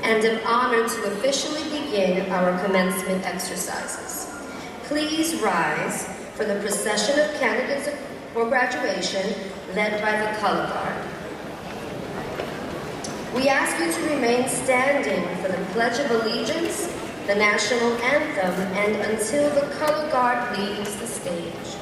and am honored to officially begin our commencement exercises. Please rise for the procession of candidates for graduation led by the Color Guard. We ask you to remain standing for the Pledge of Allegiance, the National Anthem, and until the Color Guard leaves the stage.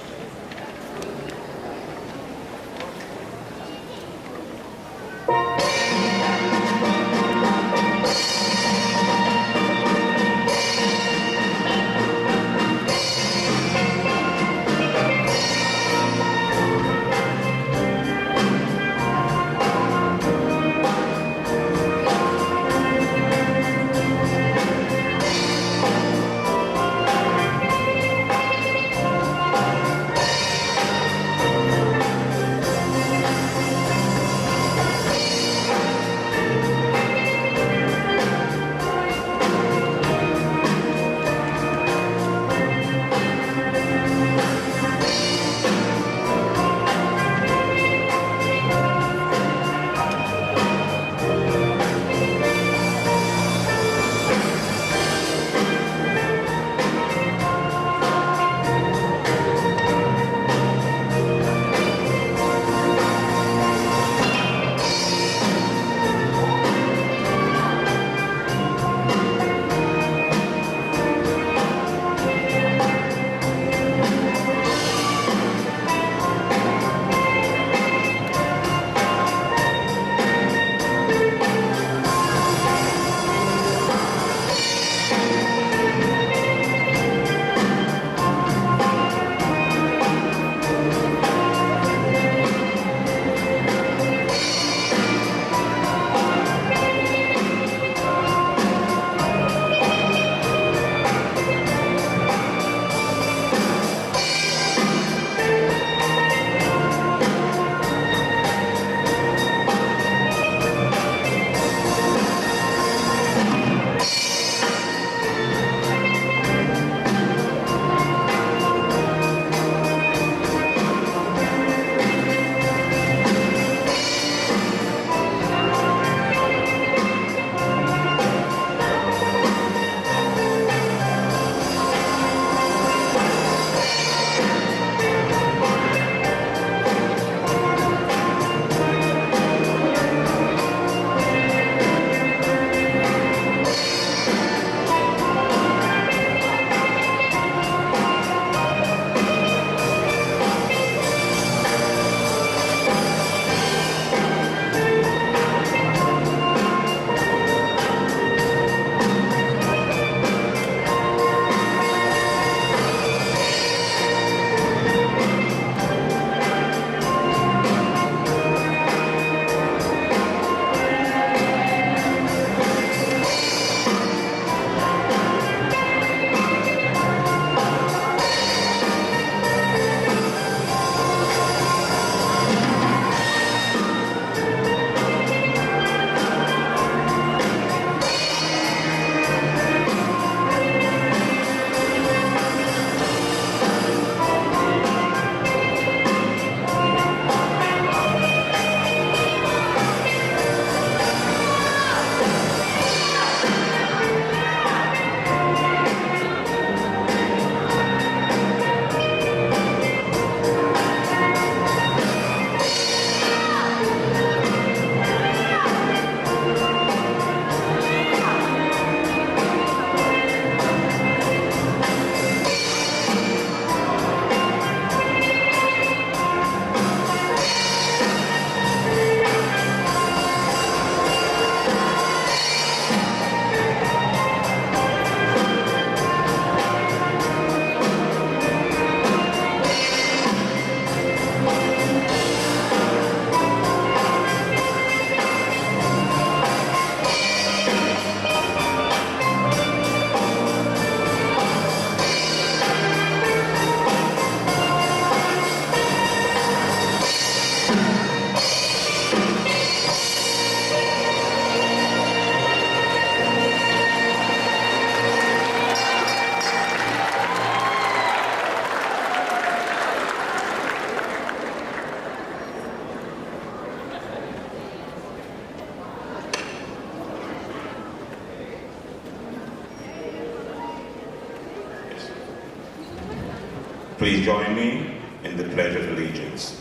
Please join me in the Pledge of Allegiance.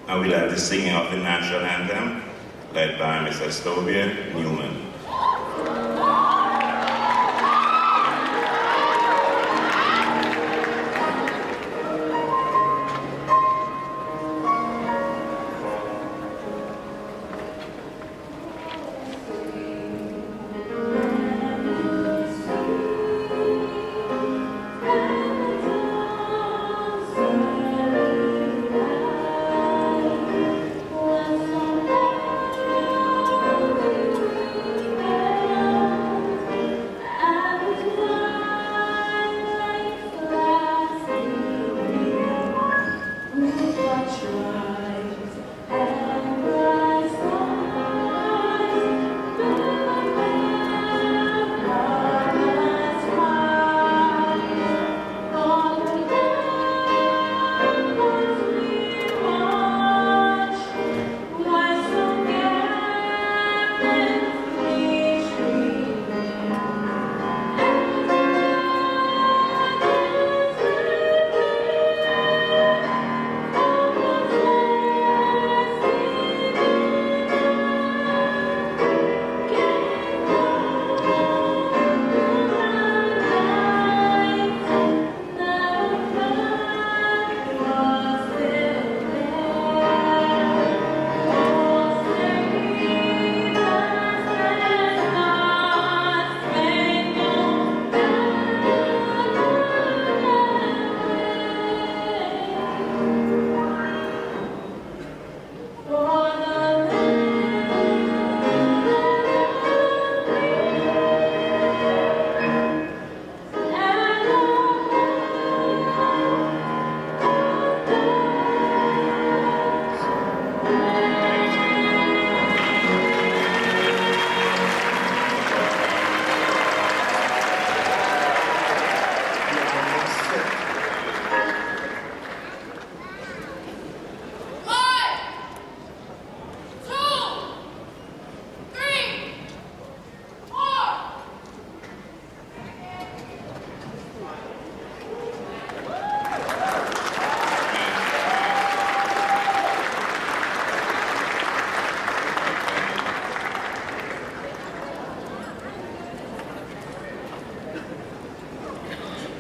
Now we'll have the singing of the national anthem, led by Ms. Astovia Newman.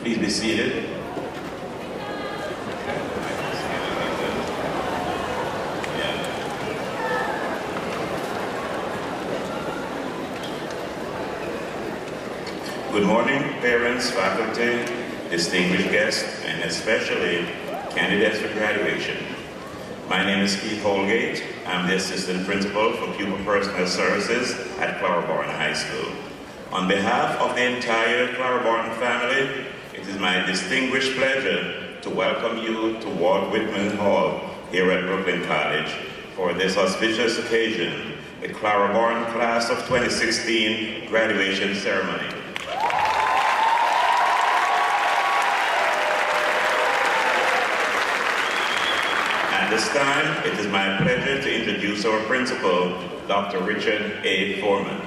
Please be seated. Good morning, parents, faculty, distinguished guests, and especially candidates for graduation. My name is Keith Holgate. I'm the Assistant Principal for Pupil Personnel Services at Clara Barton High School. On behalf of the entire Clara Barton family, it is my distinguished pleasure to welcome you to Walt Whitman Hall here at Brooklyn College for this auspicious occasion, the Clara Barton Class of 2016 graduation ceremony. At this time, it is my pleasure to introduce our principal, Dr. Richard A. Foreman.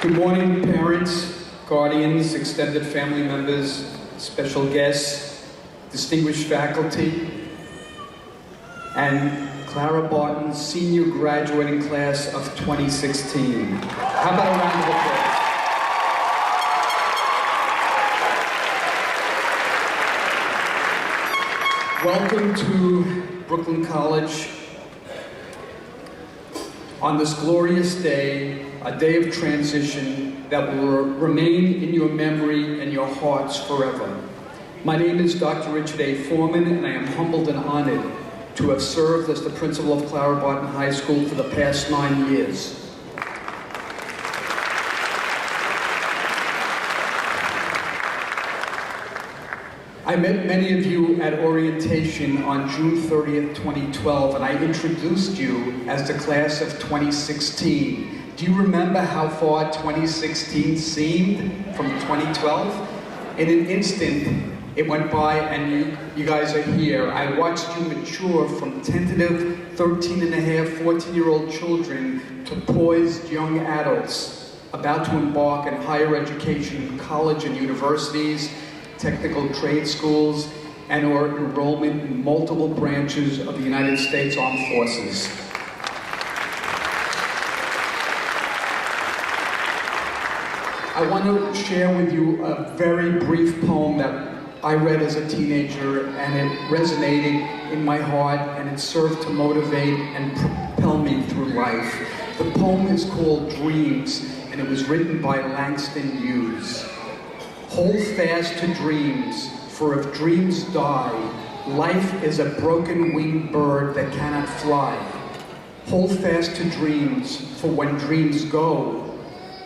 Good morning, parents, guardians, extended family members, special guests, distinguished faculty, and Clara Barton's senior graduating class of 2016. How about a round of applause? Welcome to Brooklyn College. On this glorious day, a day of transition that will remain in your memory and your hearts forever. My name is Dr. Richard A. Foreman, and I am humbled and honored to have served as the principal of Clara Barton High School for the past 9 years. I met many of you at orientation on June 30th, 2012, and I introduced you as the class of 2016 Do you remember how far 2016 seemed from 2012? In an instant, it went by and you guys are here. I watched you mature from tentative 13 and a half, 14-year-old children to poised young adults about to embark on higher education in college and universities, technical trade schools, and or enrollment in multiple branches of the United States Armed Forces. I want to share with you a very brief poem that I read as a teenager, and it resonated in my heart, and it served to motivate and propel me through life. The poem is called Dreams, and it was written by Langston Hughes. Hold fast to dreams, for if dreams die, life is a broken winged bird that cannot fly. Hold fast to dreams, for when dreams go,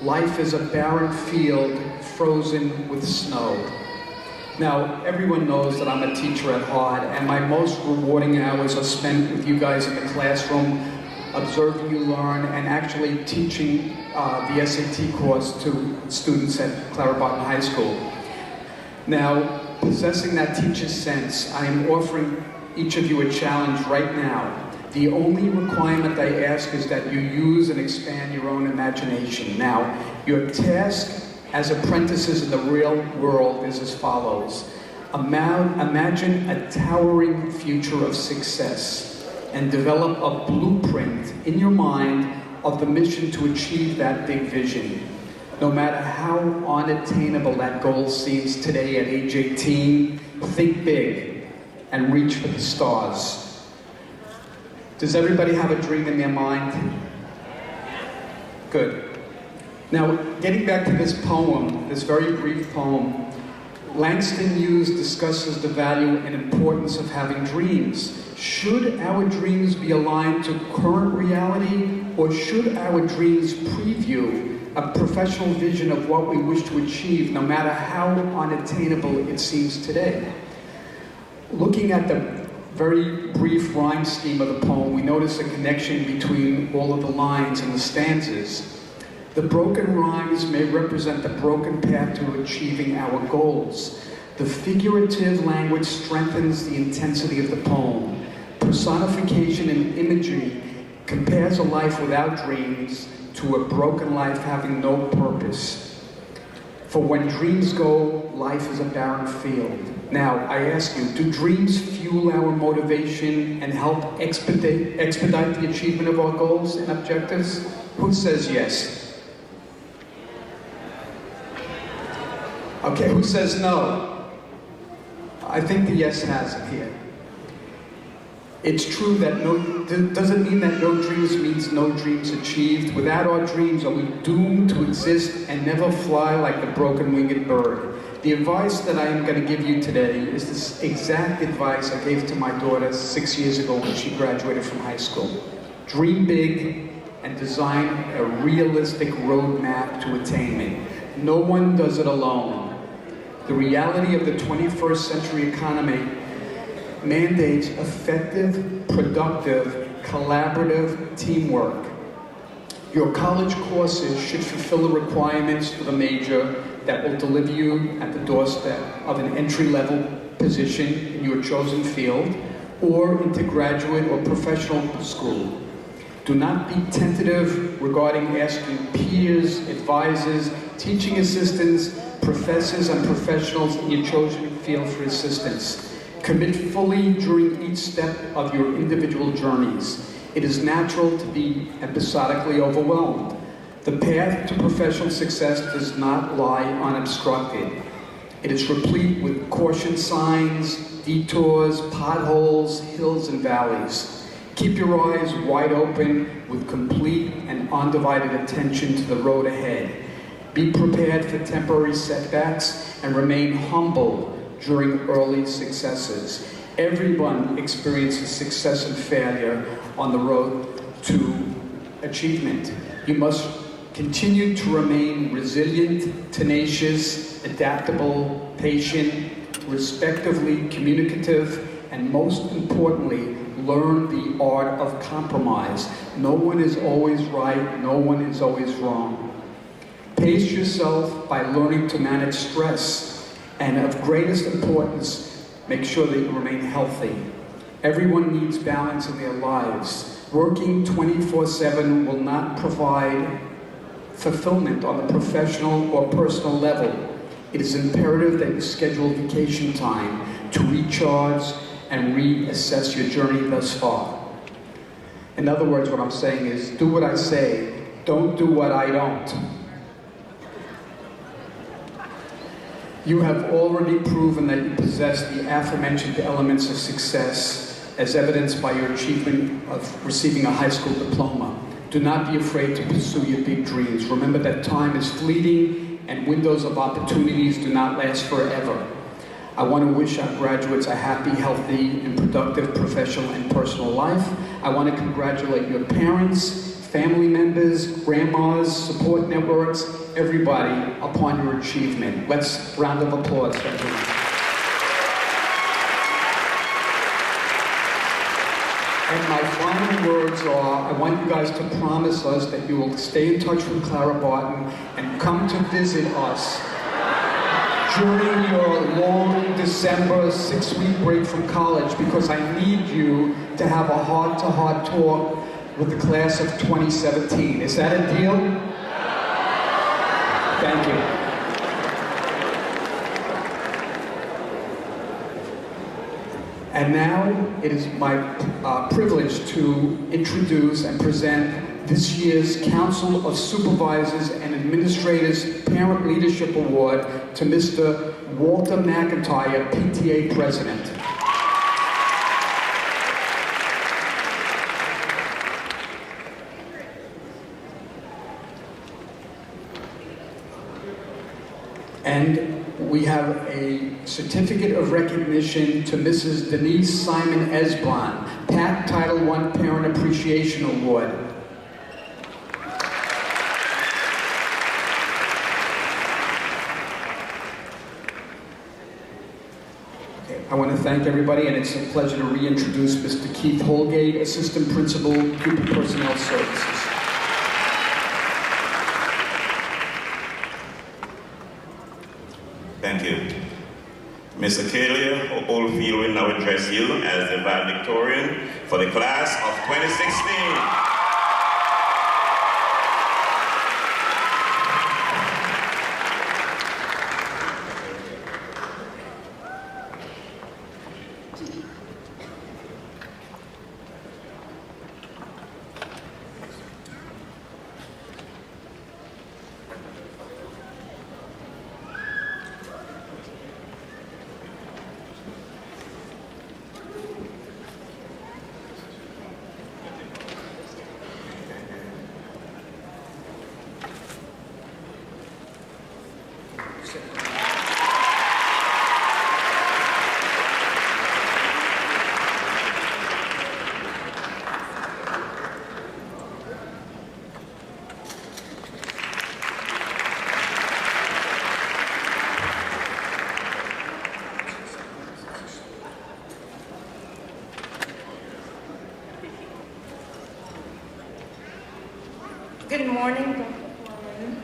life is a barren field frozen with snow. Now, everyone knows that I'm a teacher at heart, and my most rewarding hours are spent with you guys in the classroom, observing you learn, and actually teaching the SAT course to students at Clara Barton High School. Now, possessing that teacher's sense, I am offering each of you a challenge right now. The only requirement I ask is that you use and expand your own imagination. Now, your task as apprentices in the real world is as follows. Imagine a towering future of success and develop a blueprint in your mind of the mission to achieve that big vision. No matter how unattainable that goal seems today at age 18, think big and reach for the stars. Does everybody have a dream in their mind? Good. Now, getting back to this poem, this very brief poem, Langston Hughes discusses the value and importance of having dreams. Should our dreams be aligned to current reality, or should our dreams preview a professional vision of what we wish to achieve, no matter how unattainable it seems today? Looking at the very brief rhyme scheme of the poem, we notice a connection between all of the lines and the stanzas. The broken rhymes may represent the broken path to achieving our goals. The figurative language strengthens the intensity of the poem. Personification and imagery compares a life without dreams to a broken life having no purpose. For when dreams go, life is a barren field. Now, I ask you, do dreams fuel our motivation and help expedite the achievement of our goals and objectives? Who says yes? Okay, who says no? I think the yes has it here. It's true that doesn't mean that no dreams means no dreams achieved. Without our dreams, are we doomed to exist and never fly like the broken winged bird? The advice that I am going to give you today is this exact advice I gave to my daughter 6 years ago when she graduated from high school. Dream big and design a realistic roadmap to attainment. No one does it alone. The reality of the 21st century economy mandates effective, productive, collaborative teamwork. Your college courses should fulfill the requirements for the major that will deliver you at the doorstep of an entry-level position in your chosen field or into graduate or professional school. Do not be tentative regarding asking peers, advisors, teaching assistants, professors, and professionals in your chosen field for assistance. Commit fully during each step of your individual journeys. It is natural to be episodically overwhelmed. The path to professional success does not lie unobstructed. It is replete with caution signs, detours, potholes, hills, and valleys. Keep your eyes wide open with complete and undivided attention to the road ahead. Be prepared for temporary setbacks and remain humble during early successes. Everyone experiences success and failure on the road to achievement. You must continue to remain resilient, tenacious, adaptable, patient, respectively communicative, and most importantly, learn the art of compromise. No one is always right, no one is always wrong. Pace yourself by learning to manage stress, and of greatest importance, make sure that you remain healthy. Everyone needs balance in their lives. Working 24/7 will not provide fulfillment on the professional or personal level. It is imperative that you schedule vacation time to recharge and reassess your journey thus far. In other words, what I'm saying is, do what I say, don't do what I don't. You have already proven that you possess the aforementioned elements of success, as evidenced by your achievement of receiving a high school diploma. Do not be afraid to pursue your big dreams. Remember that time is fleeting and windows of opportunities do not last forever. I want to wish our graduates a happy, healthy, and productive professional and personal life. I want to congratulate your parents, family members, grandmas, support networks, everybody upon your achievement. Let's round of applause for everyone. And my final words are, I want you guys to promise us that you will stay in touch with Clara Barton and come to visit us during your long December 6-week break from college, because I need you to have a heart-to-heart talk with the class of 2017. Is that a deal? Thank you. And now it is my privilege to introduce and present this year's Council of Supervisors and Administrators Parent Leadership Award to Mr. Walter McIntyre, PTA President. And we have a certificate of recognition to Mrs. Denise Simon Esbron, PAC Title I Parent Appreciation Award. Okay, I want to thank everybody, and it's a pleasure to reintroduce Mr. Keith Holgate, Assistant Principal, Pupil Personnel Services. Thank you. Ms. Acalia Oldfield will now address you as the valedictorian for the class of 2016. Good morning, Dr. Foreman,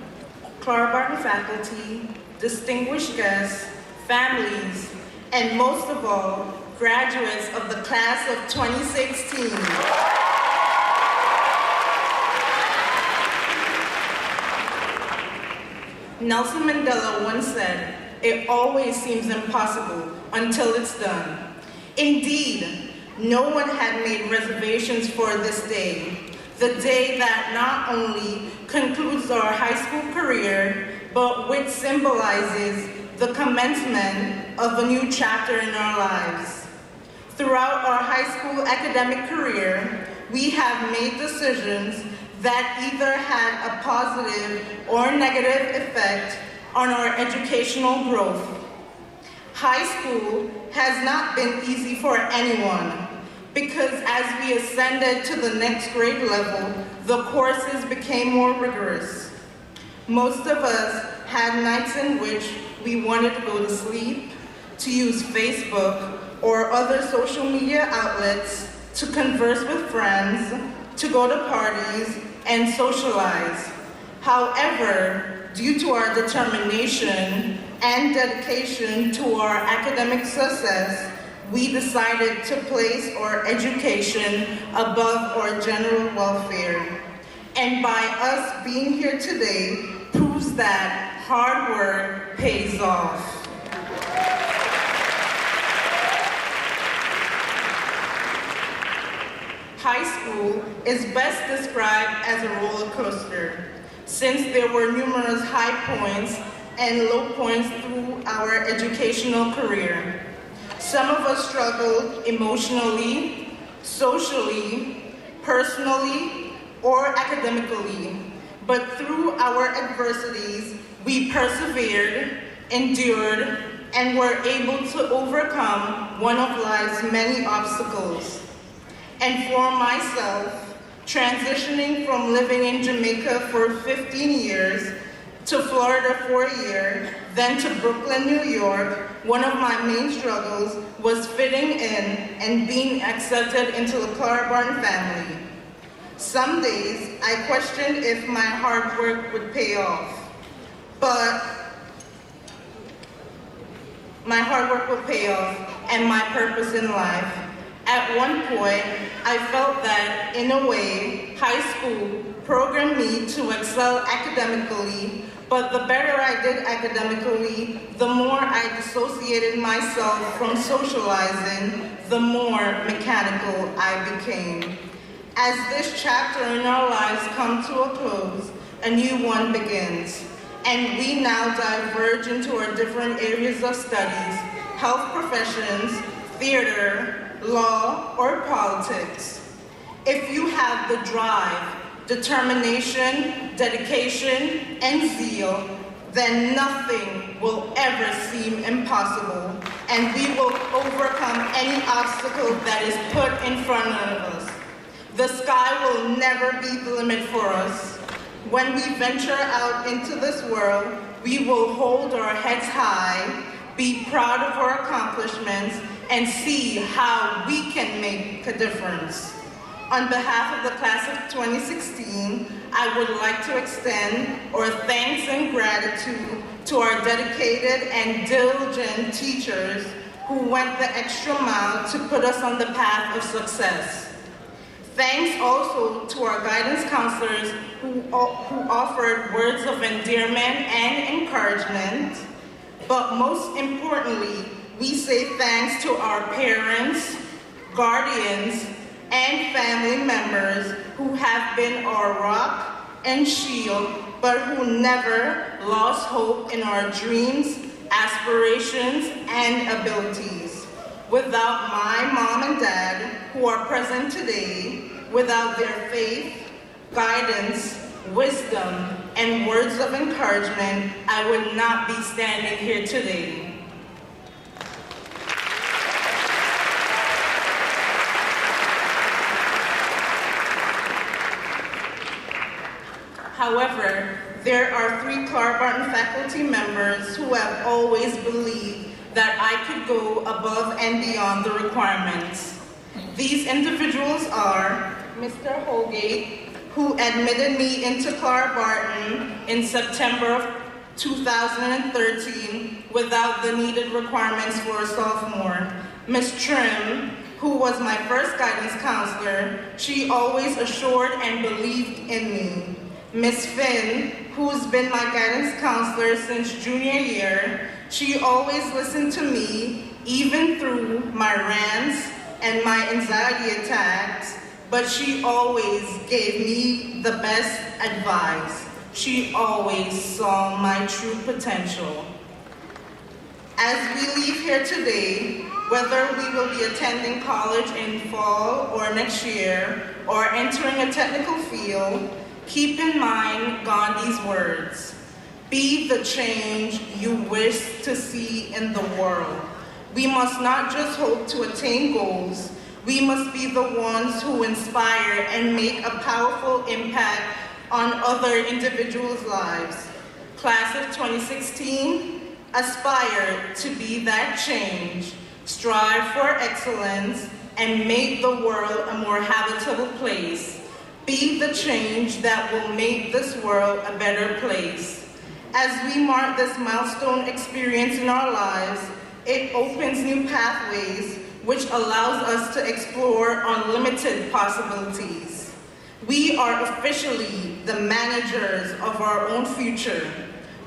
Clara Barton faculty, distinguished guests, families, and most of all, graduates of the class of 2016. Nelson Mandela once said, "It always seems impossible until it's done." Indeed, no one had made reservations for this day. The day that not only concludes our high school career, but which symbolizes the commencement of a new chapter in our lives. Throughout our high school academic career, we have made decisions that either had a positive or negative effect on our educational growth. High school has not been easy for anyone, because as we ascended to the next grade level, the courses became more rigorous. Most of us had nights in which we wanted to go to sleep, to use Facebook, or other social media outlets to converse with friends, to go to parties, and socialize. However, due to our determination and dedication to our academic success, we decided to place our education above our general welfare. And by us being here today proves that hard work pays off. High school is best described as a roller coaster, since there were numerous high points and low points through our educational career. Some of us struggled emotionally, socially, personally, or academically, but through our adversities, we persevered, endured, and were able to overcome one of life's many obstacles. And for myself, transitioning from living in Jamaica for 15 years to Florida for a year, then to Brooklyn, New York, one of my main struggles was fitting in and being accepted into the Clara Barton family. Some days, I questioned if my hard work would pay off, but my hard work would pay off and my purpose in life. At one point, I felt that, in a way, high school programmed me to excel academically, but the better I did academically, the more I dissociated myself from socializing, the more mechanical I became. As this chapter in our lives comes to a close, a new one begins, and we now diverge into our different areas of studies, health professions, theater, law, or politics. If you have the drive, determination, dedication, and zeal, then nothing will ever seem impossible, and we will overcome any obstacle that is put in front of us. The sky will never be the limit for us. When we venture out into this world, we will hold our heads high, be proud of our accomplishments, and see how we can make a difference. On behalf of the class of 2016, I would like to extend our thanks and gratitude to our dedicated and diligent teachers who went the extra mile to put us on the path of success. Thanks also to our guidance counselors who offered words of endearment and encouragement, but most importantly, we say thanks to our parents, guardians, and family members who have been our rock and shield, but who never lost hope in our dreams, aspirations, and abilities. Without my mom and dad, who are present today, without their faith, guidance, wisdom, and words of encouragement, I would not be standing here today. However, there are 3 Clara Barton faculty members who have always believed that I could go above and beyond the requirements. These individuals are Mr. Holgate, who admitted me into Clara Barton in September of 2013 without the needed requirements for a sophomore. Ms. Trim, who was my first guidance counselor, she always assured and believed in me. Ms. Finn, who's been my guidance counselor since junior year, she always listened to me, even through my rants and my anxiety attacks, but she always gave me the best advice. She always saw my true potential. As we leave here today, whether we will be attending college in fall or next year, or entering a technical field, keep in mind Gandhi's words: be the change you wish to see in the world. We must not just hope to attain goals, we must be the ones who inspire and make a powerful impact on other individuals' lives. Class of 2016, aspire to be that change. strive for excellence, and make the world a more habitable place. Be the change that will make this world a better place. As we mark this milestone experience in our lives, it opens new pathways which allows us to explore unlimited possibilities. We are officially the managers of our own future.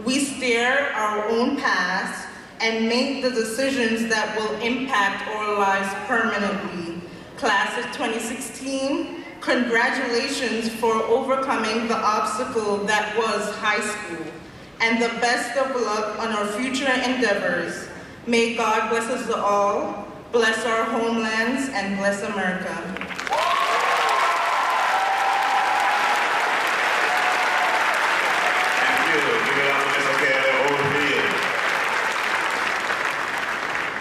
We steer our own past and make the decisions that will impact our lives permanently. Class of 2016, congratulations for overcoming the obstacle that was high school, and the best of luck on our future endeavors. May God bless us all, bless our homelands, and bless America. Thank you. Give it up for Mr. Kelly Oldfield.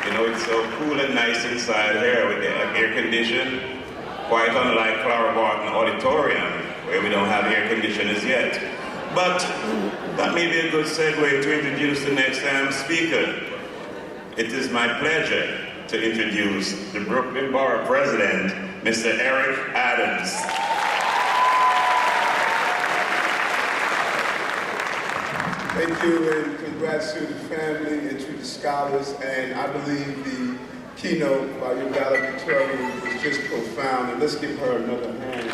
You know, it's so cool and nice inside here with the air conditioning, quite unlike Clara Barton Auditorium, where we don't have air conditioners yet. But that may be a good segue to introduce the next speaker. It is my pleasure to introduce the Brooklyn Borough President, Mr. Eric Adams. Thank you, and congrats to the family and to the scholars. And I believe the keynote by your valedictorian was just profound. And let's give her another hand.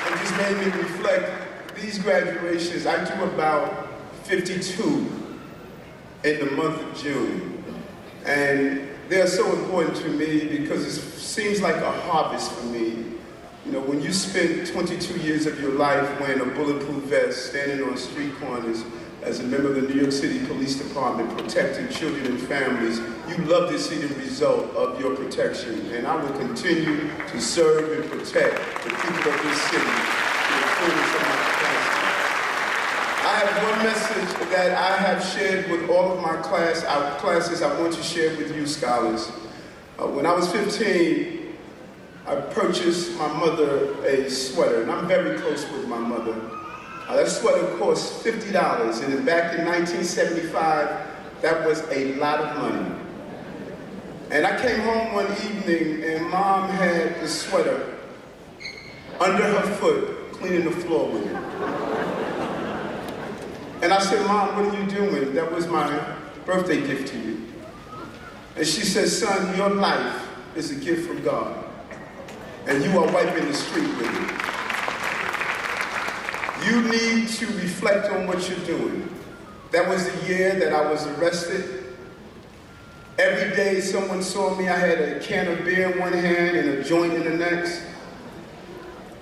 It just made me reflect. These graduations, I do about 52 in the month of June. And they're so important to me because it seems like a harvest for me. You know, when you spend 22 years of your life wearing a bulletproof vest, standing on street corners as a member of the New York City Police Department, protecting children and families, you love to see the result of your protection. And I will continue to serve and protect the people of this city to the fullest of my capacity. I have one message that I have shared with all of my classes I want to share with you scholars. When I was 15, I purchased my mother a sweater, and I'm very close with my mother. That sweater cost $50, and back in 1975, that was a lot of money. And I came home one evening, and Mom had the sweater under her foot, cleaning the floor with it. And I said, Mom, what are you doing? That was my birthday gift to you. And she said, son, your life is a gift from God. And you are wiping the street with it. You need to reflect on what you're doing. That was the year that I was arrested. Every day someone saw me, I had a can of beer in one hand and a joint in the next.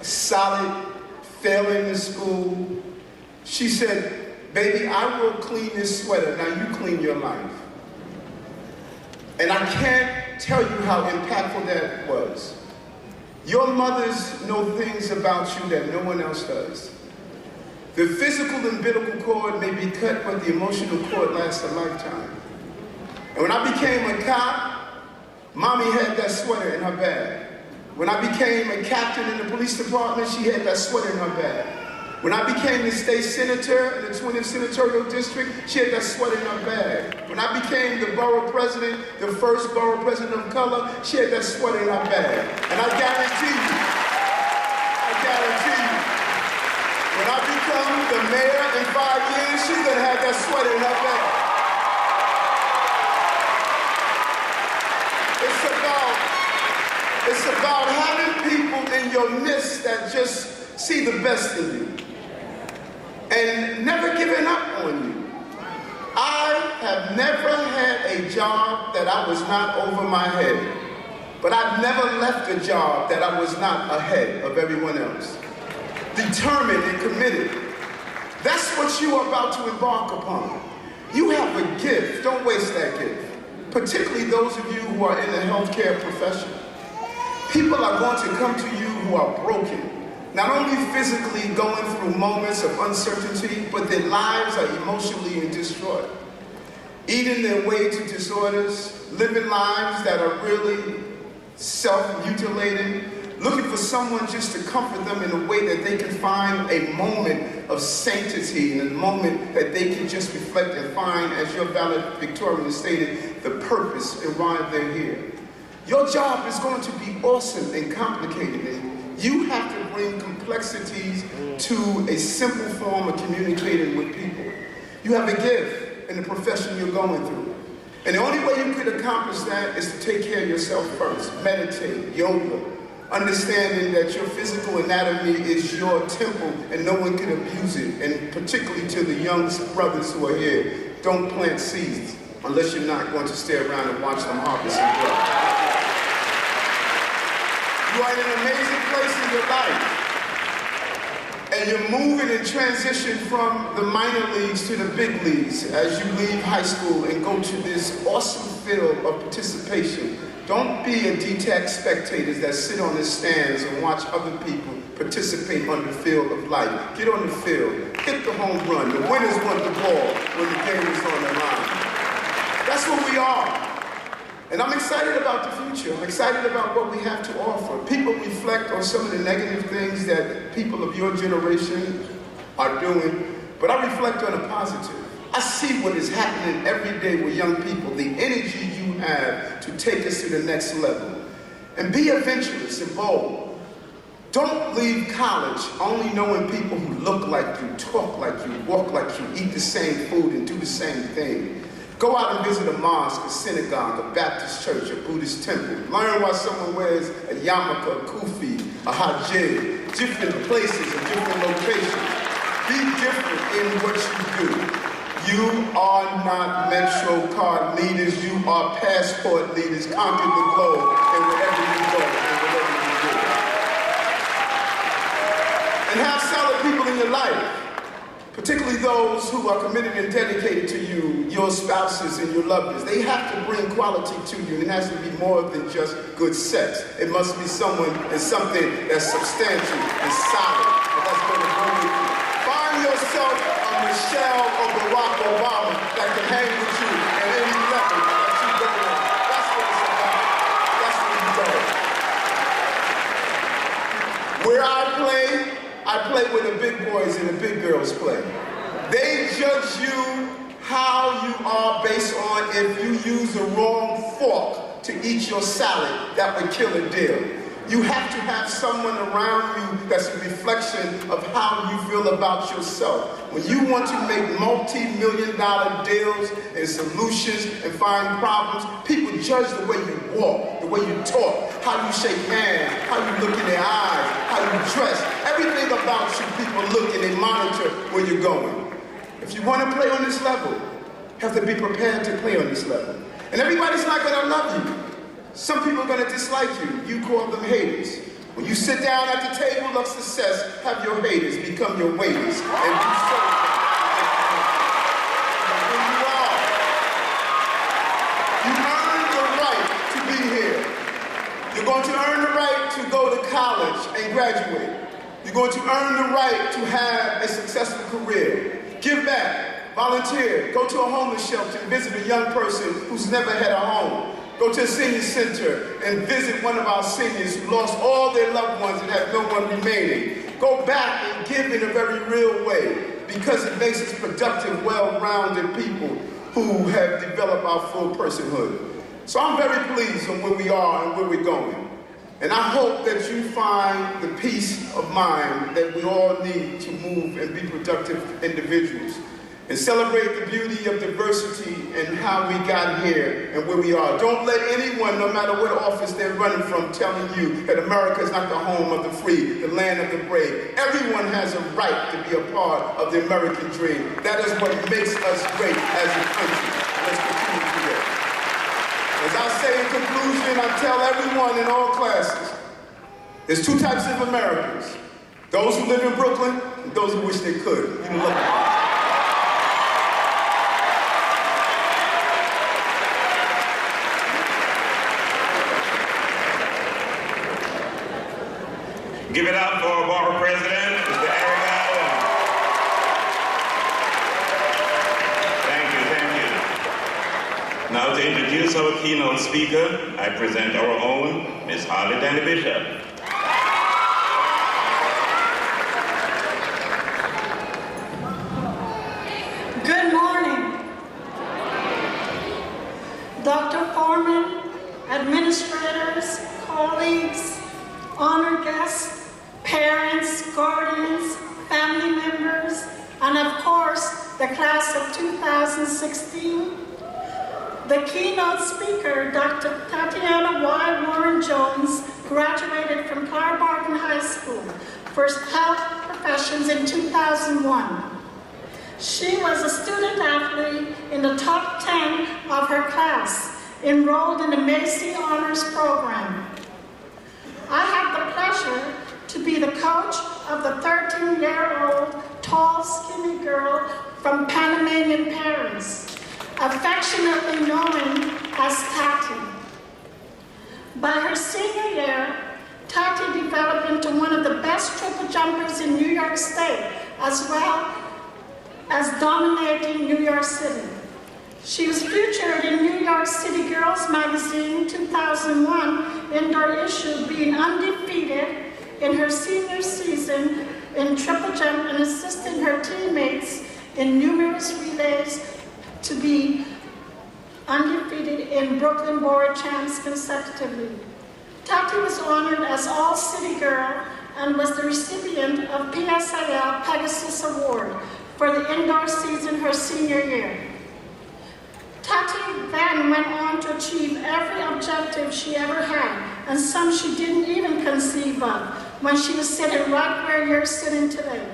Solid, failing in school. She said, baby, I will clean this sweater, now you clean your life. And I can't tell you how impactful that was. Your mothers know things about you that no one else does. The physical umbilical cord may be cut, but the emotional cord lasts a lifetime. And when I became a cop, Mommy had that sweater in her bag. When I became a captain in the police department, she had that sweater in her bag. When I became the state senator in the 20th senatorial district, she had that sweater in her bag. When I became the borough president, the first borough president of color, she had that sweater in her bag. And I guarantee you, when I become the mayor in 5 years, she's gonna have that sweater in her bag. It's about having people in your midst that just see the best in you. And never giving up on you. I have never had a job that I was not over my head, but I've never left a job that I was not ahead of everyone else. Determined and committed. That's what you are about to embark upon. You have a gift, don't waste that gift. Particularly those of you who are in the healthcare profession. People are going to come to you who are broken. Not only physically going through moments of uncertainty, but their lives are emotionally destroyed. Eating their way to disorders, living lives that are really self-mutilating, looking for someone just to comfort them in a way that they can find a moment of sanctity and a moment that they can just reflect and find, as your valedictorian stated, the purpose and why they're here. Your job is going to be awesome and complicated, and you have to bring complexities to a simple form of communicating with people. You have a gift in the profession you're going through. And the only way you could accomplish that is to take care of yourself first. Meditate, yoga, understanding that your physical anatomy is your temple and no one can abuse it. And particularly to the young brothers who are here, don't plant seeds unless you're not going to stay around and watch them harvest and grow. You are in an amazing place in your life. And you're moving and transition from the minor leagues to the big leagues as you leave high school and go to this awesome field of participation. Don't be a detached spectator that sit on the stands and watch other people participate on the field of life. Get on the field, hit the home run. The winners want the ball when the game is on the line. That's what we are. And I'm excited about the future. I'm excited about what we have to offer. People reflect on some of the negative things that people of your generation are doing, but I reflect on the positive. I see what is happening every day with young people, the energy you have to take us to the next level. And be adventurous and bold. Don't leave college only knowing people who look like you, talk like you, walk like you, eat the same food and do the same thing. Go out and visit a mosque, a synagogue, a Baptist church, a Buddhist temple. Learn why someone wears a yarmulke, a kufi, a hijab, different places and different locations. Be different in what you do. You are not metro card leaders, you are passport leaders. Conquer the globe and wherever you go and whatever you do. And have solid people in your life. Particularly those who are committed and dedicated to you, your spouses and your lovers. They have to bring quality to you, and it has to be more than just good sex. It must be someone and something that's substantial and solid, and that's going to grow with you. Find yourself a Michelle or Barack Obama that can hang with you at any level that you go on. That's what it's about. That's where you go. Where I play where the big boys and the big girls play. They judge you how you are based on if you use the wrong fork to eat your salad. That would kill a deal. You have to have someone around you that's a reflection of how you feel about yourself. When you want to make multi-million-dollar deals and solutions and find problems, people judge the way you walk, the way you talk, how you shake hands, how you look in their eyes, how you dress. Everything about you, people look and they monitor where you're going. If you want to play on this level, you have to be prepared to play on this level. And everybody's not going to love you. Some people are going to dislike you. You call them haters. When you sit down at the table of success, have your haters become your waiters. And you serve them. Who you are. You earn the right to be here. You're going to earn the right to go to college and graduate. You're going to earn the right to have a successful career. Give back. Volunteer. Go to a homeless shelter and visit a young person who's never had a home. Go to a senior center and visit one of our seniors who lost all their loved ones and have no one remaining. Go back and give in a very real way because it makes us productive, well-rounded people who have developed our full personhood. So I'm very pleased on where we are and where we're going. And I hope that you find the peace of mind that we all need to move and be productive individuals. And celebrate the beauty of diversity and how we got here and where we are. Don't let anyone, no matter what office they're running from, telling you that America is not the home of the free, the land of the brave. Everyone has a right to be a part of the American dream. That is what makes us great as a country. Let's continue to do that. As I say in conclusion, I tell everyone in all classes, there's two types of Americans. Those who live in Brooklyn and those who wish they could. You can look. Give it up for our Barton President, Mr. Eric Allen. Thank you. Now to introduce our keynote speaker, I present our own Ms. Harley Danny Bishop. administrators, colleagues, honored guests, parents, guardians, family members, and of course, the class of 2016. The keynote speaker, Dr. Tatiana Y. Warren-Jones, graduated from Clara Barton High School for Health Professions in 2001. She was a student athlete in the top 10 of her class, enrolled in the Macy Honors Program. I have the pleasure to be the coach of the 13-year-old tall, skinny girl from Panamanian parents, affectionately known as Tati. By her senior year, Tati developed into one of the best triple jumpers in New York State, as well as dominating New York City. She was featured in New York City Girls Magazine 2001 indoor issue, being undefeated in her senior season in triple jump and assisting her teammates in numerous relays to be undefeated in Brooklyn Board Champs consecutively. Tati was honored as All-City Girl and was the recipient of PSIL Pegasus Award for the indoor season her senior year. Tati then went on to achieve every objective she ever had, and some she didn't even conceive of, when she was sitting right where you're sitting today.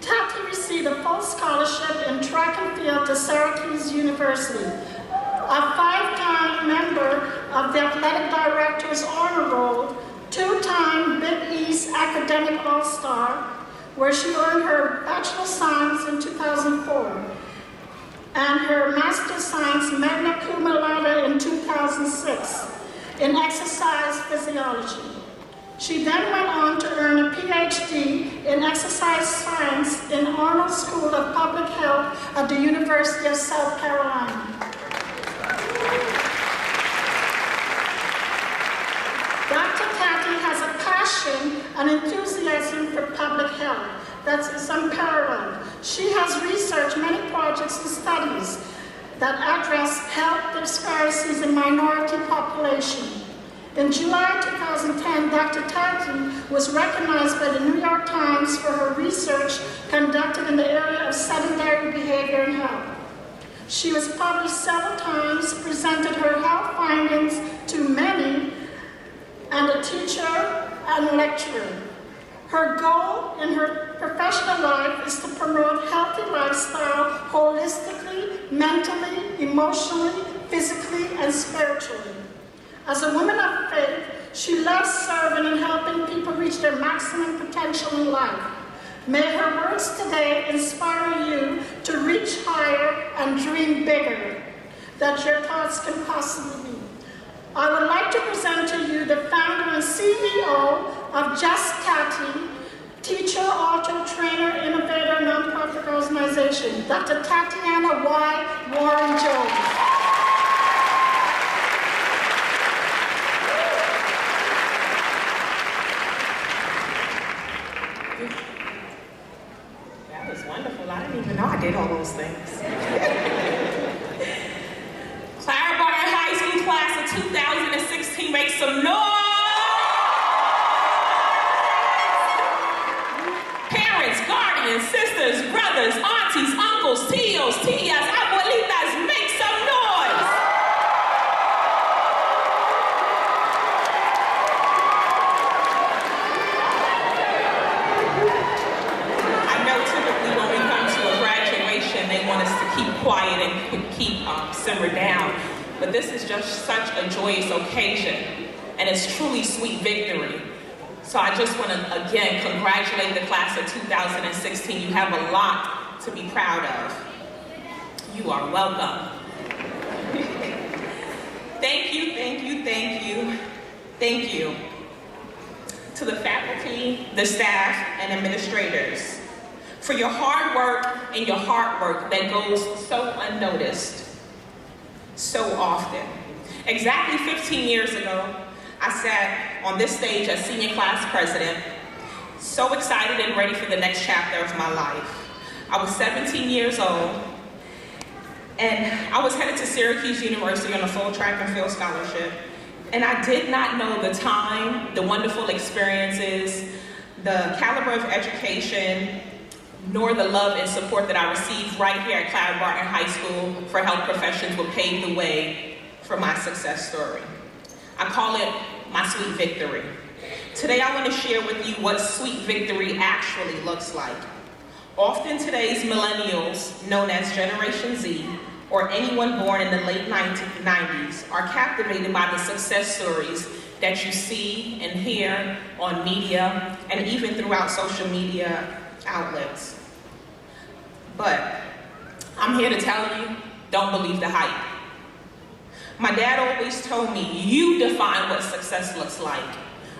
Tati received a full scholarship in track and field to Syracuse University, a 5-time member of the Athletic Director's Honor Roll, 2-time Big East Academic All-Star, where she earned her Bachelor of Science in 2004, and her Master of Science magna cum laude in 2006 in exercise physiology. She then went on to earn a PhD in exercise science in Arnold School of Public Health at the University of South Carolina. Dr. Tati has a passion and enthusiasm for public health that is unparalleled. She has researched many projects and studies that address health disparities in minority population. In July 2010, Dr. Tati was recognized by the New York Times for her research conducted in the area of sedentary behavior and health. She was published several times, presented her health findings to many, and a teacher and lecturer. Her goal in her professional life is to promote healthy lifestyle holistically, mentally, emotionally, physically, and spiritually. As a woman of faith, she loves serving and helping people reach their maximum potential in life. May her words today inspire you to reach higher and dream bigger than your thoughts can possibly be. I would like to present to you the founder and CEO of Just Tati, teacher, author, trainer, innovator, nonprofit organization, Dr. Tatiana Y. Warren-Jones. That was wonderful. I didn't even know I did all those things. Clara Barton High School class of 2016, make some noise! Parents, guardians, sisters, brothers, aunties, uncles, tios, tias, abuelitas, make some noise! I know typically when we come to a graduation, they want us to keep quiet and keep simmer down. But this is just such a joyous occasion, and it's truly sweet victory. So I just want to, again, congratulate the class of 2016. You have a lot to be proud of. You are welcome. Thank you, thank you, thank you, thank you. To the faculty, the staff, and administrators, for your hard work and your hard work that goes so unnoticed so often. Exactly 15 years ago, I sat on this stage as senior class president, so excited and ready for the next chapter of my life. I was 17 years old, And I was headed to Syracuse University on a full track and field scholarship. And I did not know the time, the wonderful experiences, the caliber of education, nor the love and support that I received right here at Clara Barton High School for health professions would pave the way for my success story. I call it my sweet victory. Today I want to share with you what sweet victory actually looks like. Often today's millennials, known as Generation Z, or anyone born in the late 90s, are captivated by the success stories that you see and hear on media and even throughout social media outlets. But I'm here to tell you, don't believe the hype. My dad always told me, you define what success looks like.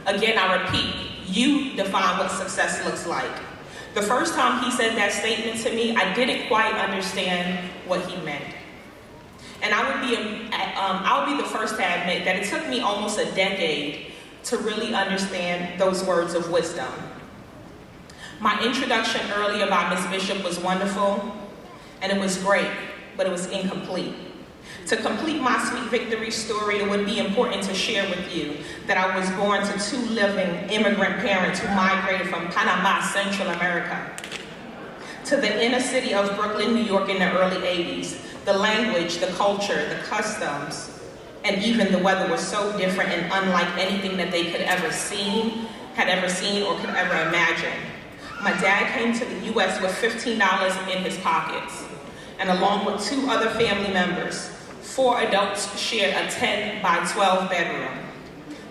Again, I repeat, you define what success looks like. The first time he said that statement to me, I didn't quite understand what he meant. And I'll be the first to admit that it took me almost a decade to really understand those words of wisdom. My introduction earlier by Ms. Bishop was wonderful, and it was great, but it was incomplete. To complete my sweet victory story, it would be important to share with you that I was born to two living immigrant parents who migrated from Panama, Central America, to the inner city of Brooklyn, New York in the early 80s. The language, the culture, the customs, and even the weather was so different and unlike anything that they had ever seen or could ever imagine. My dad came to the US with $15 in his pockets, and along with two other family members, 4 adults shared a 10 by 12 bedroom.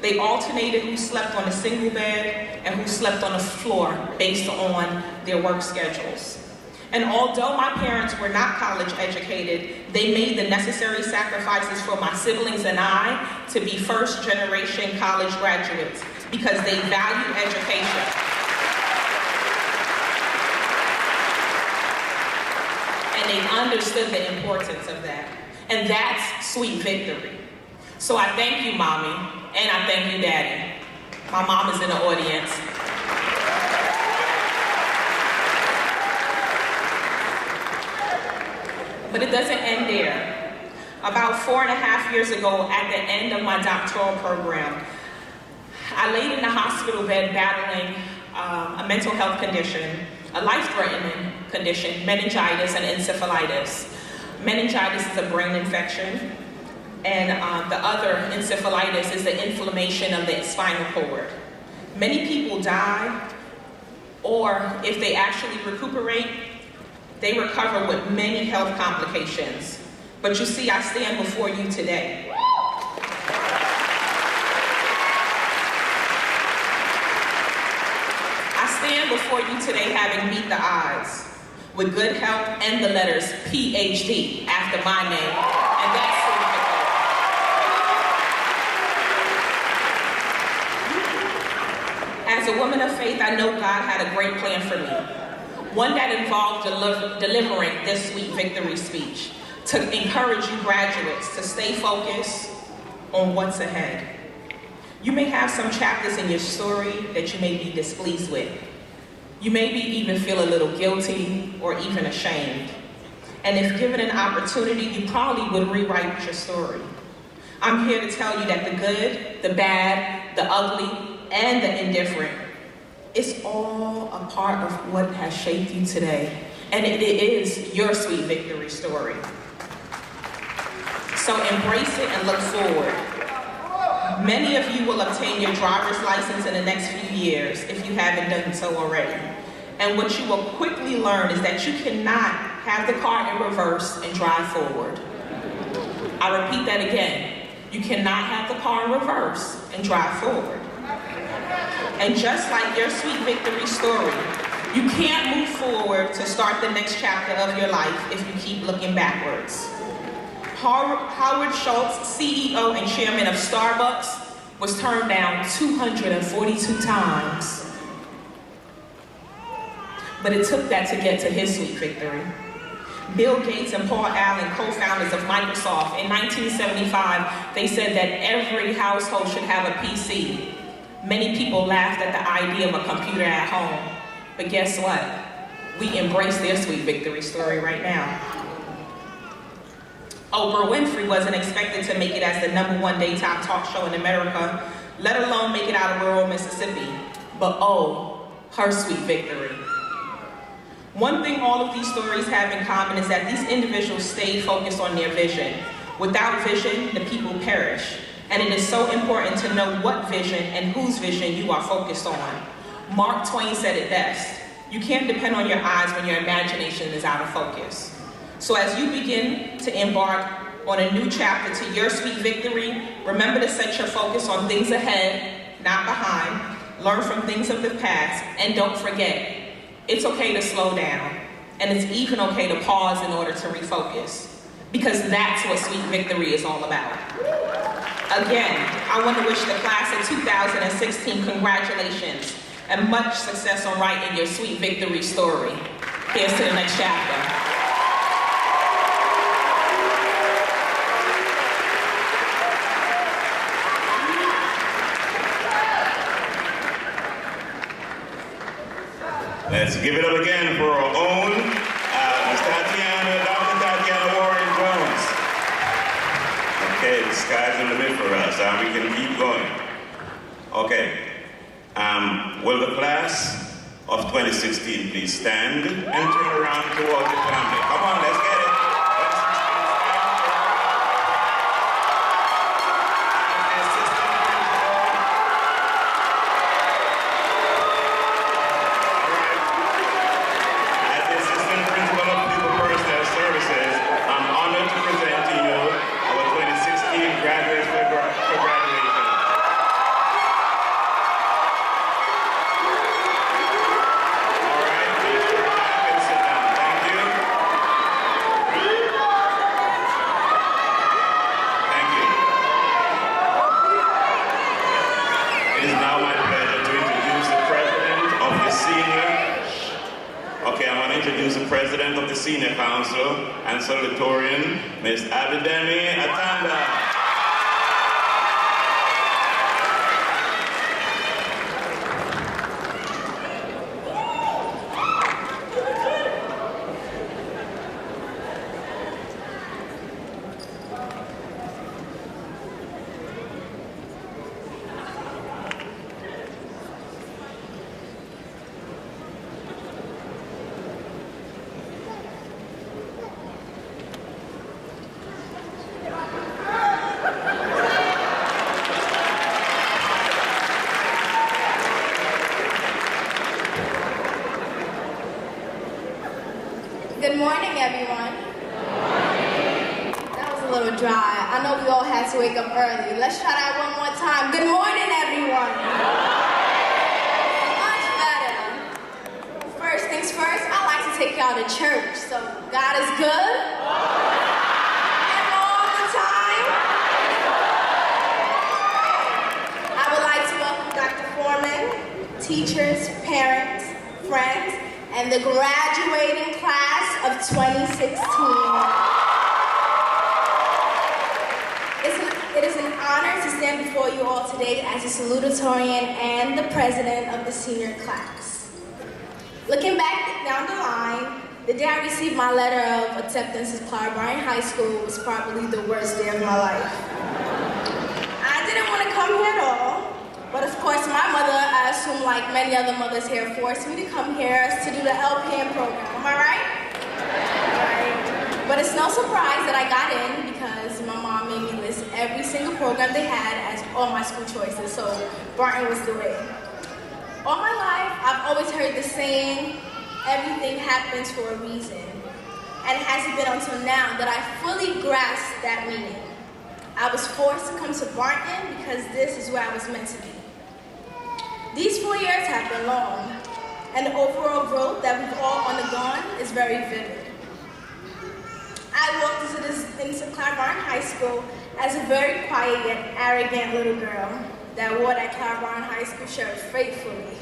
They alternated who slept on a single bed and who slept on the floor based on their work schedules. And although my parents were not college educated, they made the necessary sacrifices for my siblings and I to be first-generation college graduates because they value education. And they understood the importance of that. And that's sweet victory. So I thank you, Mommy, and I thank you, Daddy. My mom is in the audience. But it doesn't end there. About 4.5 years ago, at the end of my doctoral program, I laid in the hospital bed battling a mental health condition, a life-threatening condition, meningitis and encephalitis. Meningitis is a brain infection, and the other, encephalitis, is the inflammation of the spinal cord. Many people die, or if they actually recuperate, they recover with many health complications. But you see, I stand before you today. I stand before you today having beat the odds with good health and the letters PhD after my name, and that's significant. As a woman of faith, I know God had a great plan for me. One that involved delivering this sweet victory speech to encourage you graduates to stay focused on what's ahead. You may have some chapters in your story that you may be displeased with. You maybe even feel a little guilty or even ashamed. And if given an opportunity, you probably would rewrite your story. I'm here to tell you that the good, the bad, the ugly, and the indifferent, it's all a part of what has shaped you today. And it is your sweet victory story. So embrace it and look forward. Many of you will obtain your driver's license in the next few years if you haven't done so already. And what you will quickly learn is that you cannot have the car in reverse and drive forward. I repeat that again. You cannot have the car in reverse and drive forward. And just like your sweet victory story, you can't move forward to start the next chapter of your life if you keep looking backwards. Howard Schultz, CEO and chairman of Starbucks, was turned down 242 times. But it took that to get to his sweet victory. Bill Gates and Paul Allen, co-founders of Microsoft, in 1975, they said that every household should have a PC. Many people laughed at the idea of a computer at home. But guess what? We embrace their sweet victory story right now. Oprah Winfrey wasn't expected to make it as the #1 daytime talk show in America, let alone make it out of rural Mississippi. But oh, her sweet victory. One thing all of these stories have in common is that these individuals stayed focused on their vision. Without vision, the people perish. And it is so important to know what vision and whose vision you are focused on. Mark Twain said it best. You can't depend on your eyes when your imagination is out of focus. So as you begin to embark on a new chapter to your sweet victory, remember to set your focus on things ahead, not behind. Learn from things of the past, and don't forget, it's okay to slow down, and it's even okay to pause in order to refocus, because that's what sweet victory is all about. Again, I want to wish the class of 2016 congratulations and much success on writing your sweet victory story. Here's to the next chapter. Let's give it up again for our own Miss Dr. Tatiana Warren Jones. Okay, the sky's the limit for us. We can keep going. Okay. Will the class of 2016 please stand and turn around towards your family? Come on, let's get it. President of the Senior Council and Salutatorian, Ms. Abidemi Atanda. Good morning, everyone. That was a little dry. I know we all had to wake up early. Let's try that one more time. Good morning, everyone. Much better. First things first, I like to take y'all to church. So, God is good. And all the time. I would like to welcome Dr. Foreman, teachers, parents, friends, and the graduating class of 2016. It is an honor to stand before you all today as a salutatorian and the president of the senior class. Looking back down the line, the day I received my letter of acceptance at Clara High School was probably the worst day of my life. I didn't want to come here at all. But of course, my mother, I assume like many other mothers here, forced me to come here to do the LPN program. Am I right? Right. But it's no surprise that I got in because my mom made me list every single program they had as all my school choices, so Barton was the way. All my life, I've always heard the saying, everything happens for a reason. And it hasn't been until now that I fully grasped that meaning. I was forced to come to Barton because this is where I was meant to be. These 4 years have been long, and the overall growth that we've all undergone is very vivid. I walked into Clara High School as a very quiet yet arrogant little girl that wore that Clara High School shirt faithfully.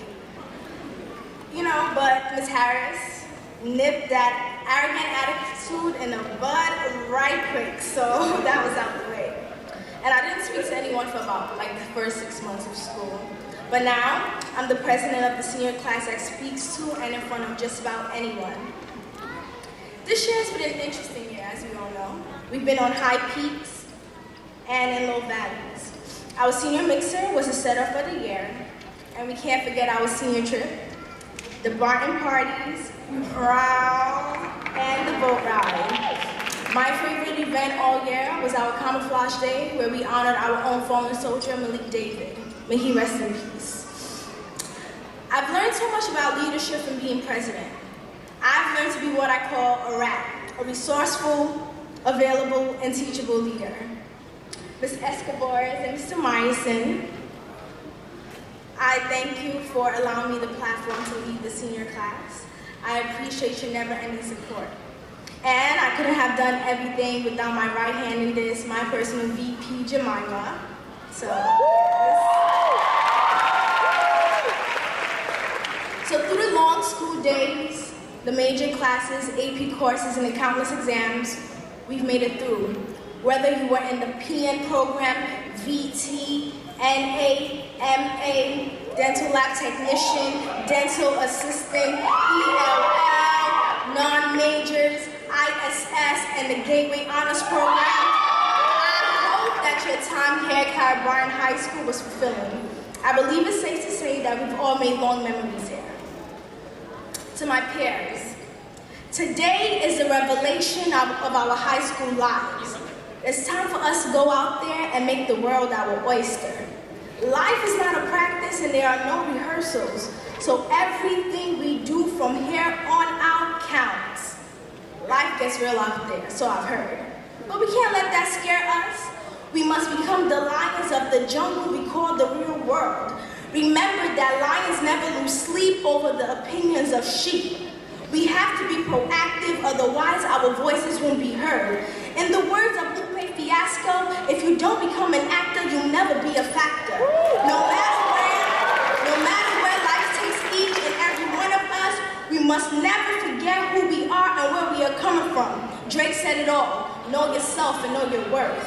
You know, but Ms. Harris nipped that arrogant attitude in the bud right quick, so that was out the way. And I didn't speak to anyone for about like the first 6 months of school. But now, I'm the president of the senior class that speaks to and in front of just about anyone. This year has been an interesting year, as we all know. We've been on high peaks and in low valleys. Our senior mixer was a setup for the year, and we can't forget our senior trip, the Barton parties, prom, and the boat ride. My favorite event all year was our camouflage day, where we honored our own fallen soldier, Malik David. May he rest in peace. I've learned so much about leadership from being president. I've learned to be what I call a RAP, a resourceful, available, and teachable leader. Ms. Escobar and Mr. Meyerson, I thank you for allowing me the platform to lead the senior class. I appreciate your never-ending support. And I couldn't have done everything without my right hand in this, my personal VP, Jemima. So, yes. So through the long school days, the major classes, AP courses, and the countless exams, we've made it through. Whether you were in the PN program, VT, NA, MA, dental lab technician, dental assistant, ELL, non-majors, ISS, and the Gateway Honors Program, I hope that your time here at Clara Barton High School was fulfilling. I believe it's safe to say that we've all made long memories here. To my peers, today is the revelation of our high school lives. It's time for us to go out there and make the world our oyster. Life is not a practice and there are no rehearsals, so everything we do from here on out counts. Life gets real out there, so I've heard. But we can't let that scare us. We must become the lions of the jungle we call the real world. Remember that lions never lose sleep over the opinions of sheep. We have to be proactive, otherwise our voices won't be heard. In the words of Lupe Fiasco, if you don't become an actor, you'll never be a factor. No matter where life takes each and every one of us, we must never forget who we are and where we are coming from. Drake said it all, know yourself and know your worth.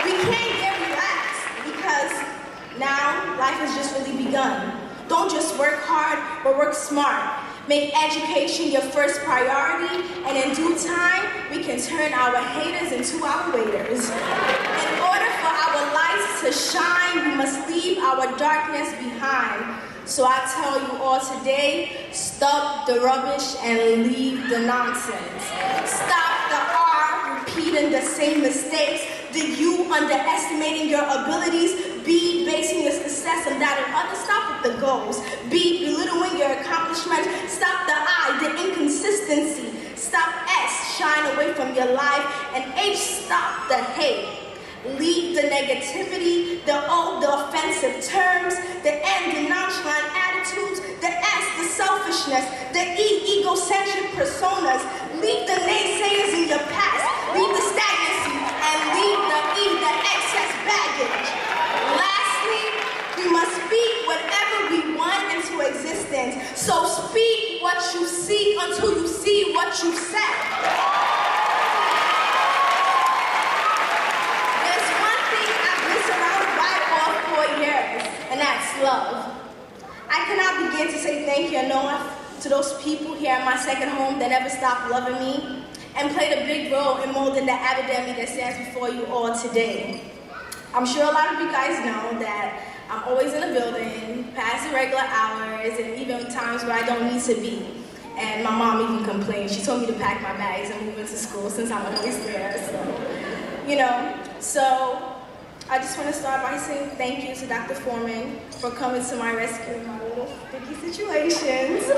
We can't get relaxed because now life has just really begun. Don't just work hard, but work smart. Make education your first priority, and in due time, we can turn our haters into our waiters. In order for our lights to shine, we must leave our darkness behind. So I tell you all today, stop the rubbish and leave the nonsense. Stop the R repeating the same mistakes, the U underestimating your abilities, B basing your success on that of others. Stop with the goals. B belittling your accomplishments. Stop the I, the inconsistency. Stop S, shine away from your life. And H, stop the hate. Leave the negativity, the O, the offensive terms, the N, the nonchalant attitudes, the S, the selfishness, the E, egocentric personas. Leave the naysayers in your past. Leave the stagnancy and leave the E, the excess baggage. Lastly, we must speak whatever we want into existence. So speak what you see until you see what you said. There's one thing I've been surrounded by all 4 years, and that's love. I cannot begin to say thank you enough to those people here at my second home that never stopped loving me and played a big role in molding the academy that stands before you all today. I'm sure a lot of you guys know that I'm always in the building, past the regular hours, and even times where I don't need to be. And my mom even complained. She told me to pack my bags and move into school since I'm always there. So I just want to start by saying thank you to Dr. Foreman for coming to my rescue in my little sticky situations.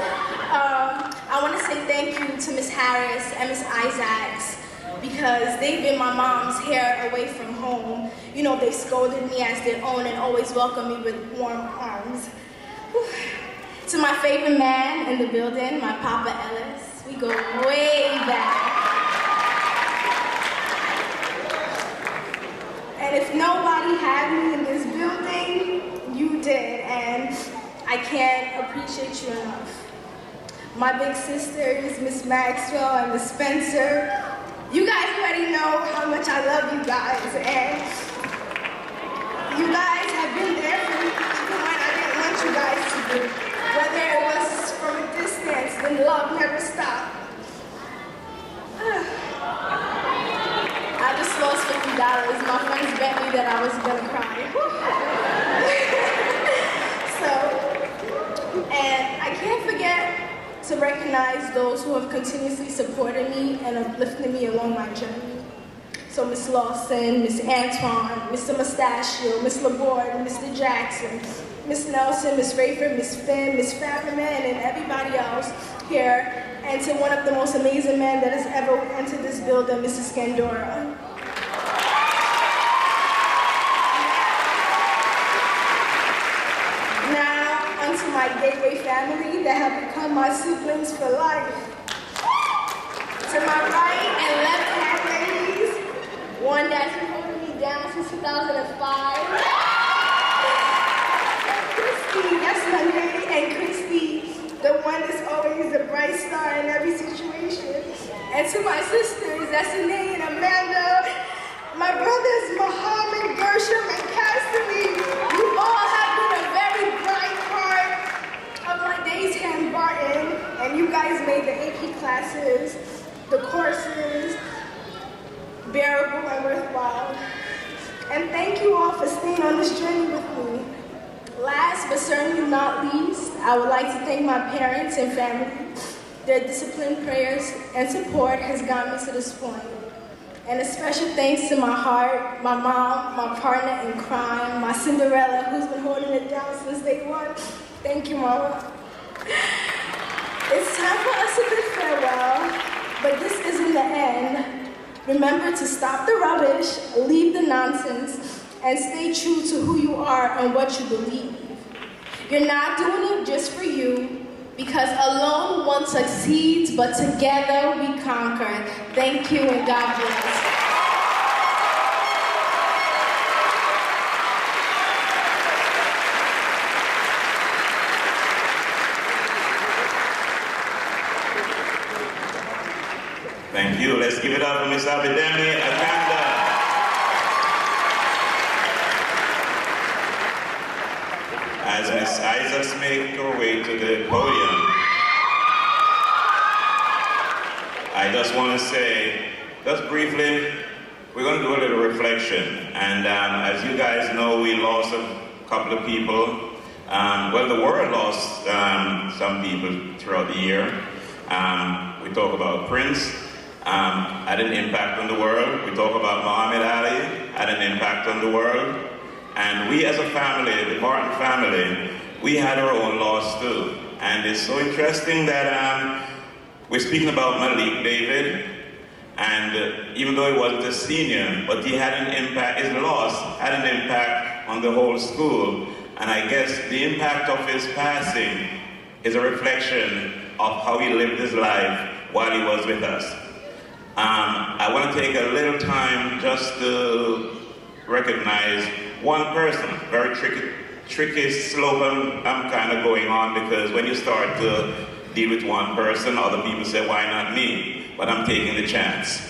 I want to say thank you to Ms. Harris and Ms. Isaacs, because they've been my mom's hair away from home. You know, they scolded me as their own and always welcomed me with warm arms. Whew. To my favorite man in the building, my Papa Ellis, we go way back. And if nobody had me in this building, you did, and I can't appreciate you enough. My big sisters, Miss Maxwell and Miss Spencer, you guys already know how much I love you guys, and you guys have been there for me even when I didn't want you guys to be. Whether it was from a distance, then love never stopped. just lost $50. My friends bet me that I was gonna cry. And I can't forget to recognize those who have continuously supported me and uplifted me along my journey. So Miss Lawson, Miss Antoine, Mr. Mustachio, Miss Laborde, Mr. Jackson, Miss Nelson, Miss Rayford, Miss Finn, Miss Fabberman, and everybody else here, and to one of the most amazing men that has ever entered this building, Mrs. Scandora. Now, onto my Gateway family that have become my siblings for life. To my right and left hand ladies, one that's been holding me down since 2005. Christy, that's my name, and Christy, the one that's always the bright star in every situation. And to my sisters, that's Anae and Amanda, my brothers Muhammad, Gershom, and Cassidy. You all have been a very bright part of my days here in Barton, and you guys made the AP classes, the courses, bearable and worthwhile. And thank you all for staying on this journey with me. Last but certainly not least, I would like to thank my parents and family. Their disciplined prayers and support has gotten me to this point. And a special thanks to my heart, my mom, my partner in crime, my Cinderella, who's been holding it down since day one. Thank you, Mama. It's time for us to bid farewell, but this isn't the end. Remember to stop the rubbish, leave the nonsense, and stay true to who you are and what you believe. You're not doing it just for you, because alone one succeeds, but together we conquer. Thank you and God bless. Thank you. Let's give it up for Miss Abidemi Akanda. As Miss Isaacs make her way to the podium, I just want to say, just briefly, we're going to do a little reflection. And as you guys know, we lost a couple of people. Well, the world lost some people throughout the year. We talk about Prince, had an impact on the world. We talk about Muhammad Ali, had an impact on the world. And we as a family, the Barton family, we had our own loss too. And it's so interesting that we're speaking about Malik David, and even though he wasn't a senior, but he had an impact, his loss had an impact on the whole school. And I guess the impact of his passing is a reflection of how he lived his life while he was with us. I want to take a little time just to recognize one person. Very tricky slope I'm kind of going on, because when you start to deal with one person, other people say, why not me? But I'm taking the chance.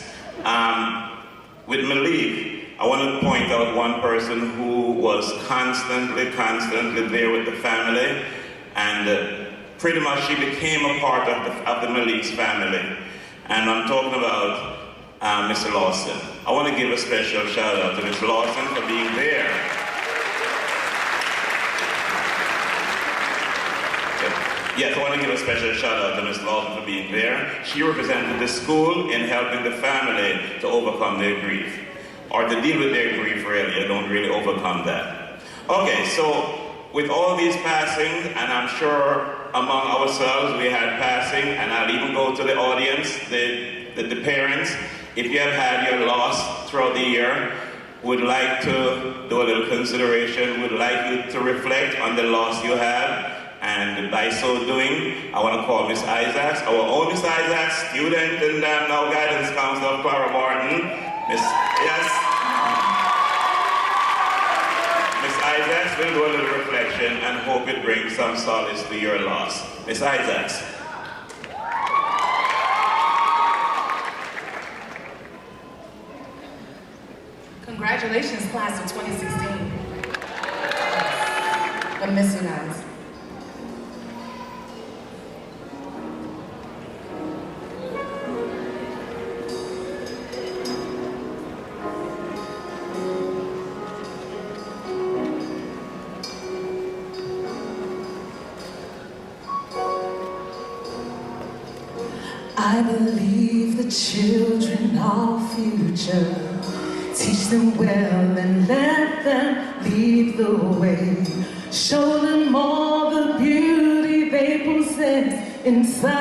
With Malik, I want to point out one person who was constantly there with the family, and pretty much she became a part of the Malik's family. And I'm talking about Mr. Lawson. I want to give a special shout out to Mr. Lawson for being there. Yes, I want to give a special shout out to Ms. Lawson for being there. She represented the school in helping the family to overcome their grief, or to deal with their grief really, and don't really overcome that. Okay, so with all these passings, and I'm sure among ourselves we had passing, and I'll even go to the audience, the parents, if you have had your loss throughout the year, would like to do a little consideration, would like you to reflect on the loss you have. And by so doing, I want to call Miss Isaacs, our own Miss Isaacs, student and now guidance counselor of Clara Barton. Miss Isaacs will do a little reflection and hope it brings some solace to your loss. Miss Isaacs. Congratulations, class of 2016. I miss you guys. I believe the children are future. Teach them well and let them lead the way. Show them all the beauty they possess inside.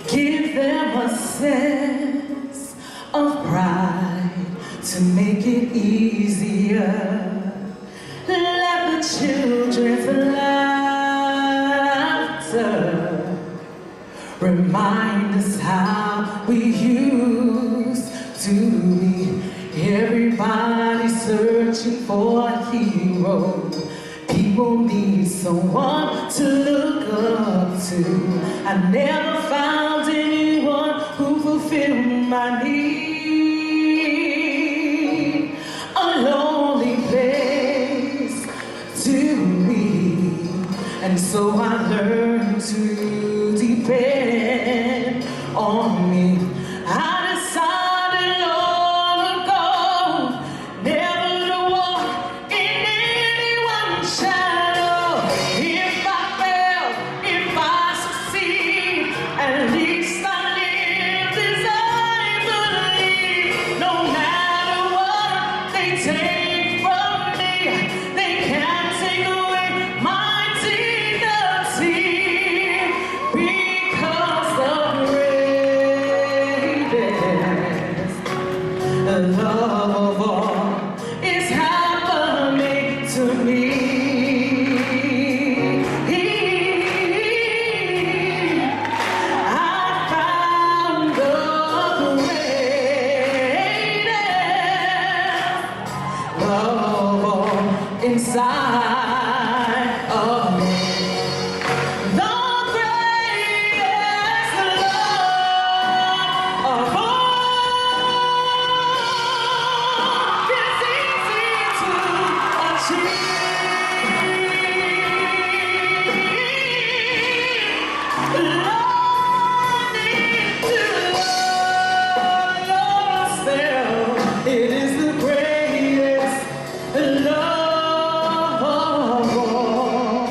Give them a sense of pride to make it easier. Let the children's laughter remind us how we used to be. Everybody searching for a hero. People need someone to look up to. I never found anyone who fulfilled my need. A lonely place to be, and so I learned to depend on me. I decided long ago never to walk in anyone's shadow. If I fail, if I succeed, at least I live as I believe. No matter what they take from me, they can't take away my dignity, because the greatest love of all is happening to me. I found the greatest love of all inside of me. The greatest love of all is easy to achieve. Learning to love yourself, it is the greatest love of all.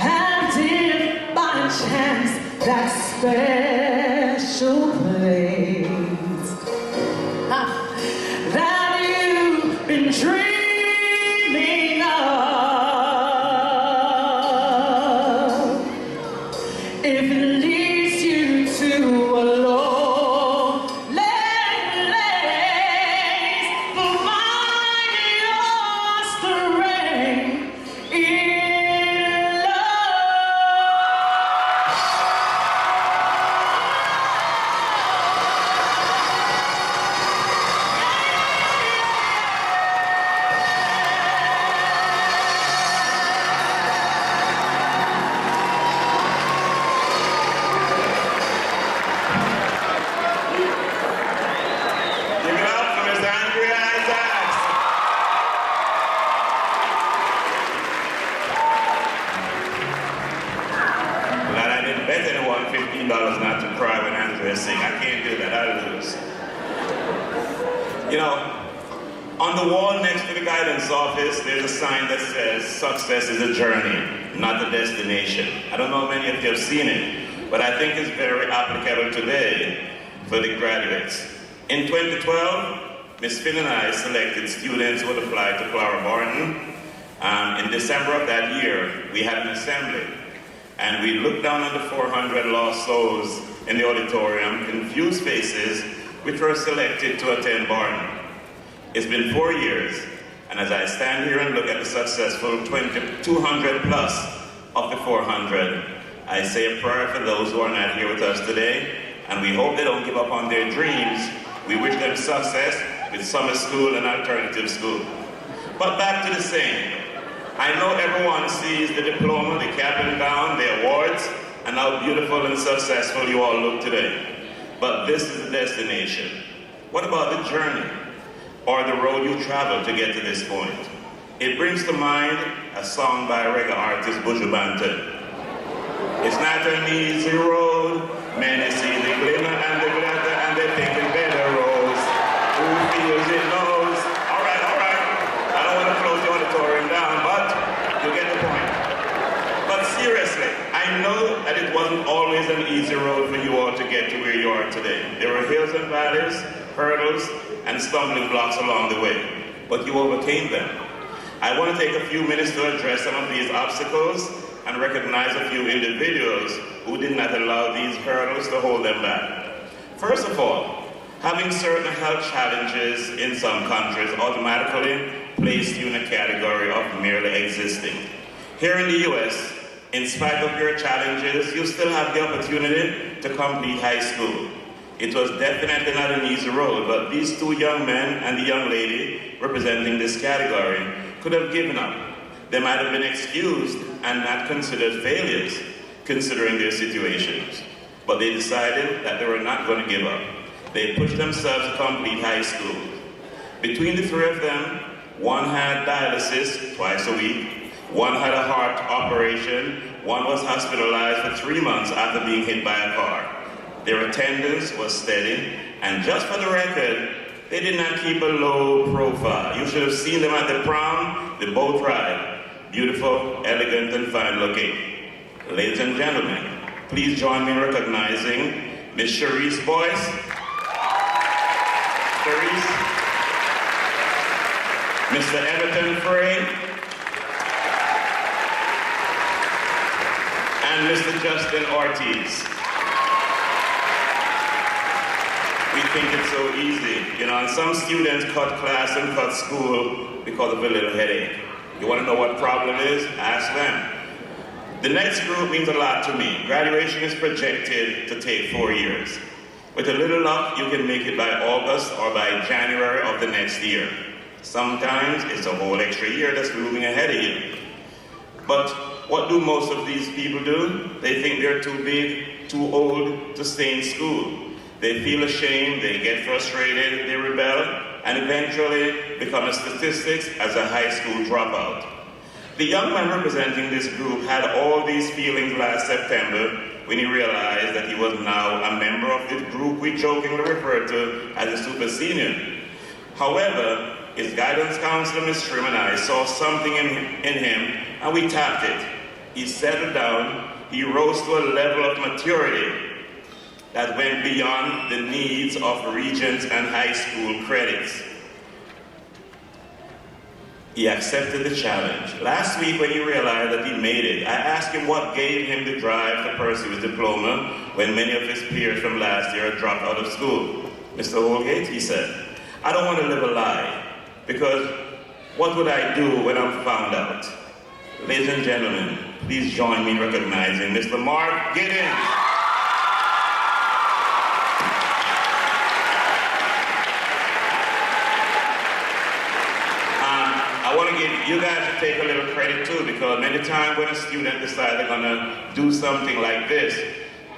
And if by chance that special place that you've been dreaming of, if it leads you to a lonely place, find your strength in Give it up for Mr. Andrea Isaacs. Glad I didn't bet anyone $15 not to cry when Andrea sing. I can't do that, I'll lose. You know, on the wall next to the guidance office, there's a sign that says, "Success is a journey, not a destination." I don't know how many of you have seen it, but I think it's very applicable today for the graduates. In 2012, Ms. Finn and I selected students who would apply to Clara Barton. In December of that year, we had an assembly, and we looked down on the 400 lost souls in the auditorium, confused faces, which were selected to attend Barton. It's been 4 years, and as I stand here and look at the successful 200 plus of the 400, I say a prayer for those who are not here with us today, and we hope they don't give up on their dreams. We wish them success with summer school and alternative school. But back to the saying. I know everyone sees the diploma, the cap and gown, the awards, and how beautiful and successful you all look today. But this is the destination. What about the journey or the road you traveled to get to this point? It brings to mind a song by reggae artist Buju Banton. It's not an easy road. Many see the glimmer and the glitter and they think it's better roads. Who feels it knows? All right. I don't want to close the auditorium down, but you get the point. But seriously, I know that it wasn't always a saying. There were hills and valleys, hurdles, and stumbling blocks along the way, but you overcame them. I want to take a few minutes to address some of these obstacles and recognize a few individuals who did not allow these hurdles to hold them back. First of all, having certain health challenges in some countries automatically placed you in a category of merely existing. Here in the US, in spite of your challenges, you still have the opportunity to complete high school. It was definitely not an easy road, but these two young men and the young lady representing this category could have given up. They might have been excused and not considered failures, considering their situations. But they decided that they were not going to give up. They pushed themselves to complete high school. Between the three of them, one had dialysis twice a week, one had a heart operation, one was hospitalized for 3 months after being hit by a car. Their attendance was steady, and just for the record, they did not keep a low profile. You should have seen them at the prom, the boat ride. Beautiful, elegant, and fine looking. Ladies and gentlemen, please join me in recognizing Miss Cherise Boyce. Cherise. Mr. Everton Frey. And Mr. Justin Ortiz. We think it's so easy, you know, and some students cut class and cut school because of a little headache. You want to know what problem is? Ask them. The next group means a lot to me. Graduation is projected to take 4 years. With a little luck, you can make it by August or by January of the next year. Sometimes it's a whole extra year that's looming ahead of you. But what do most of these people do? They think they're too big, too old to stay in school. They feel ashamed, they get frustrated, they rebel, and eventually become a statistics as a high school dropout. The young man representing this group had all these feelings last September when he realized that he was now a member of the group we jokingly refer to as a super senior. However, his guidance counselor, Ms. Trim, and I saw something in him, and we tapped it. He settled down, he rose to a level of maturity that went beyond the needs of regents and high school credits. He accepted the challenge. Last week when he realized that he made it, I asked him what gave him the drive to pursue his diploma when many of his peers from last year had dropped out of school. Mr. Holgate, he said, I don't want to live a lie, because what would I do when I'm found out? Ladies and gentlemen, please join me in recognizing Mr. Mark Giddens. I want to give you guys to take a little credit too, because many times when a student decides they're going to do something like this,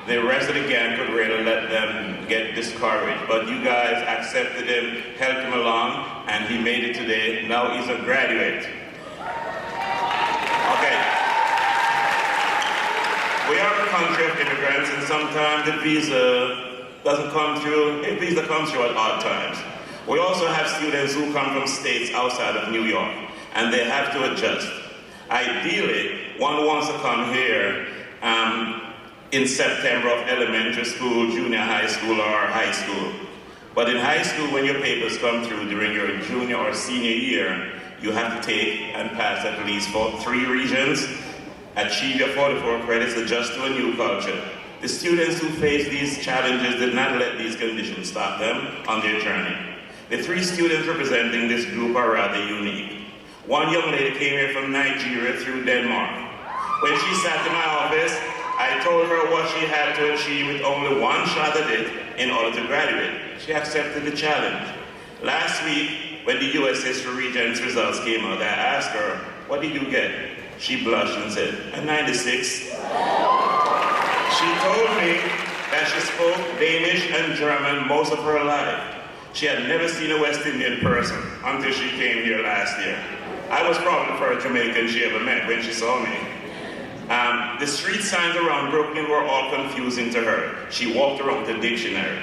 the rest of the gang could really let them get discouraged. But you guys accepted him, helped him along, and he made it today. Now he's a graduate. Okay. We are a country of immigrants, and sometimes the visa doesn't come through. A visa comes through at odd times. We also have students who come from states outside of New York, and they have to adjust. Ideally, one wants to come here in September of elementary school, junior high school, or high school. But in high school, when your papers come through during your junior or senior year, you have to take and pass at least 3 regions, achieve your 44 credits, adjust to a new culture. The students who face these challenges did not let these conditions stop them on their journey. The 3 students representing this group are rather unique. One young lady came here from Nigeria through Denmark. When she sat in my office, I told her what she had to achieve with only 1 shot at it in order to graduate. She accepted the challenge. Last week, when the US History Regents results came out, I asked her, what did you get? She blushed and said, a 96. She told me that she spoke Danish and German most of her life. She had never seen a West Indian person until she came here last year. I was probably the first Jamaican she ever met when she saw me. The street signs around Brooklyn were all confusing to her. She walked around with a dictionary.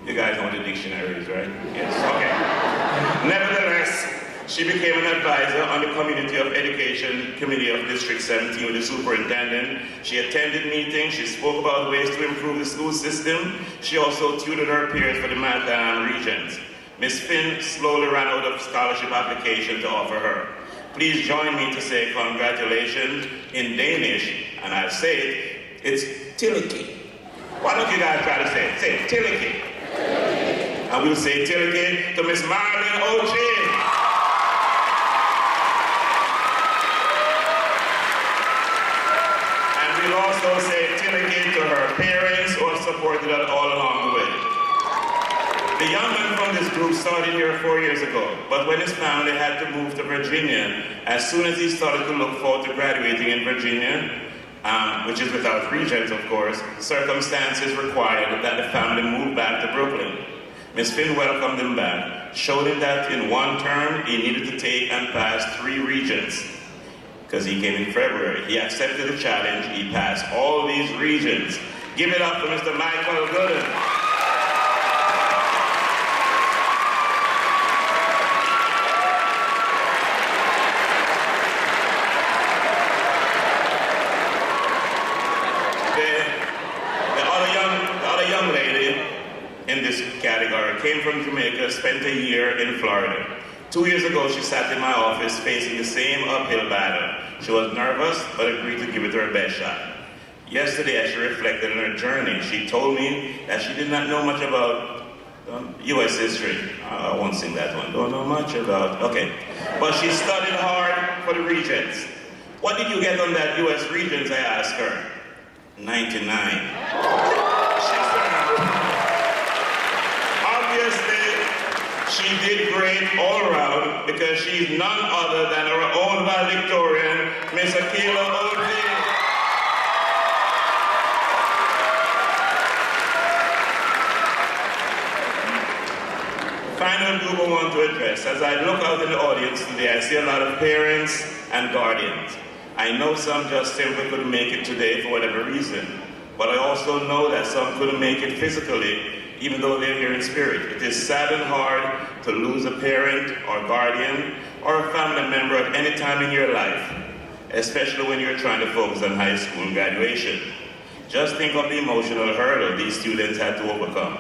You guys know what a dictionary is, right? Yes, okay. Nevertheless, She became an advisor on the Community of Education Committee of District 17 with the superintendent. She attended meetings. She spoke about ways to improve the school system. She also tutored her peers for the Manhattan regions. Ms. Finn slowly ran out of scholarship application to offer her. Please join me to say congratulations in Danish, and I'll say it, it's Tilike. Why don't you guys try to say it? Say it, Tilike. And we'll say Tilike to Miss Marilyn O'Chin. And we'll also say Tilike to her parents who have supported her all along the way. The young man from this group started here 4 years ago, but when his family had to move to Virginia, as soon as he started to look forward to graduating in Virginia, which is without regents, of course, circumstances required that the family move back to Brooklyn. Ms. Finn welcomed him back, showed him that in one term he needed to take and pass 3 regents, because he came in February. He accepted the challenge, he passed all these regents. Give it up for Mr. Michael Gooden. In this category, came from Jamaica, spent a year in Florida. 2 years ago, she sat in my office facing the same uphill battle. She was nervous, but agreed to give it her best shot. Yesterday, as she reflected on her journey, she told me that she did not know much about U.S. history. I won't sing that one. Don't know much about, okay. But she studied hard for the regents. What did you get on that U.S. regents, I asked her. 99. She did great all around because she's none other than our own valedictorian, Miss Akila Oldie. Final group I want to address. As I look out in the audience today, I see a lot of parents and guardians. I know some just simply couldn't make it today for whatever reason, but I also know that some couldn't make it physically, even though they're here in spirit. It is sad and hard to lose a parent or guardian or a family member at any time in your life, especially when you're trying to focus on high school graduation. Just think of the emotional hurdle these students had to overcome.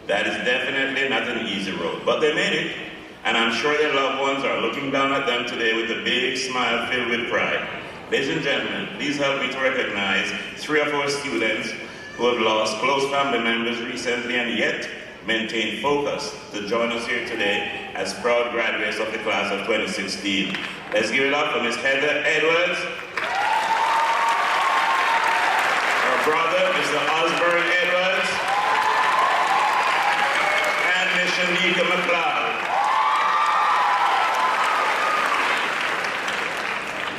That is definitely not an easy road, but they made it, and I'm sure their loved ones are looking down at them today with a big smile filled with pride. Ladies and gentlemen, please help me to recognize 3 of our students who have lost close family members recently and yet maintain focus to join us here today as proud graduates of the class of 2016. Let's give it up for Miss Heather Edwards, her brother, Mr. Osborne Edwards, and Miss Shanika McLeod.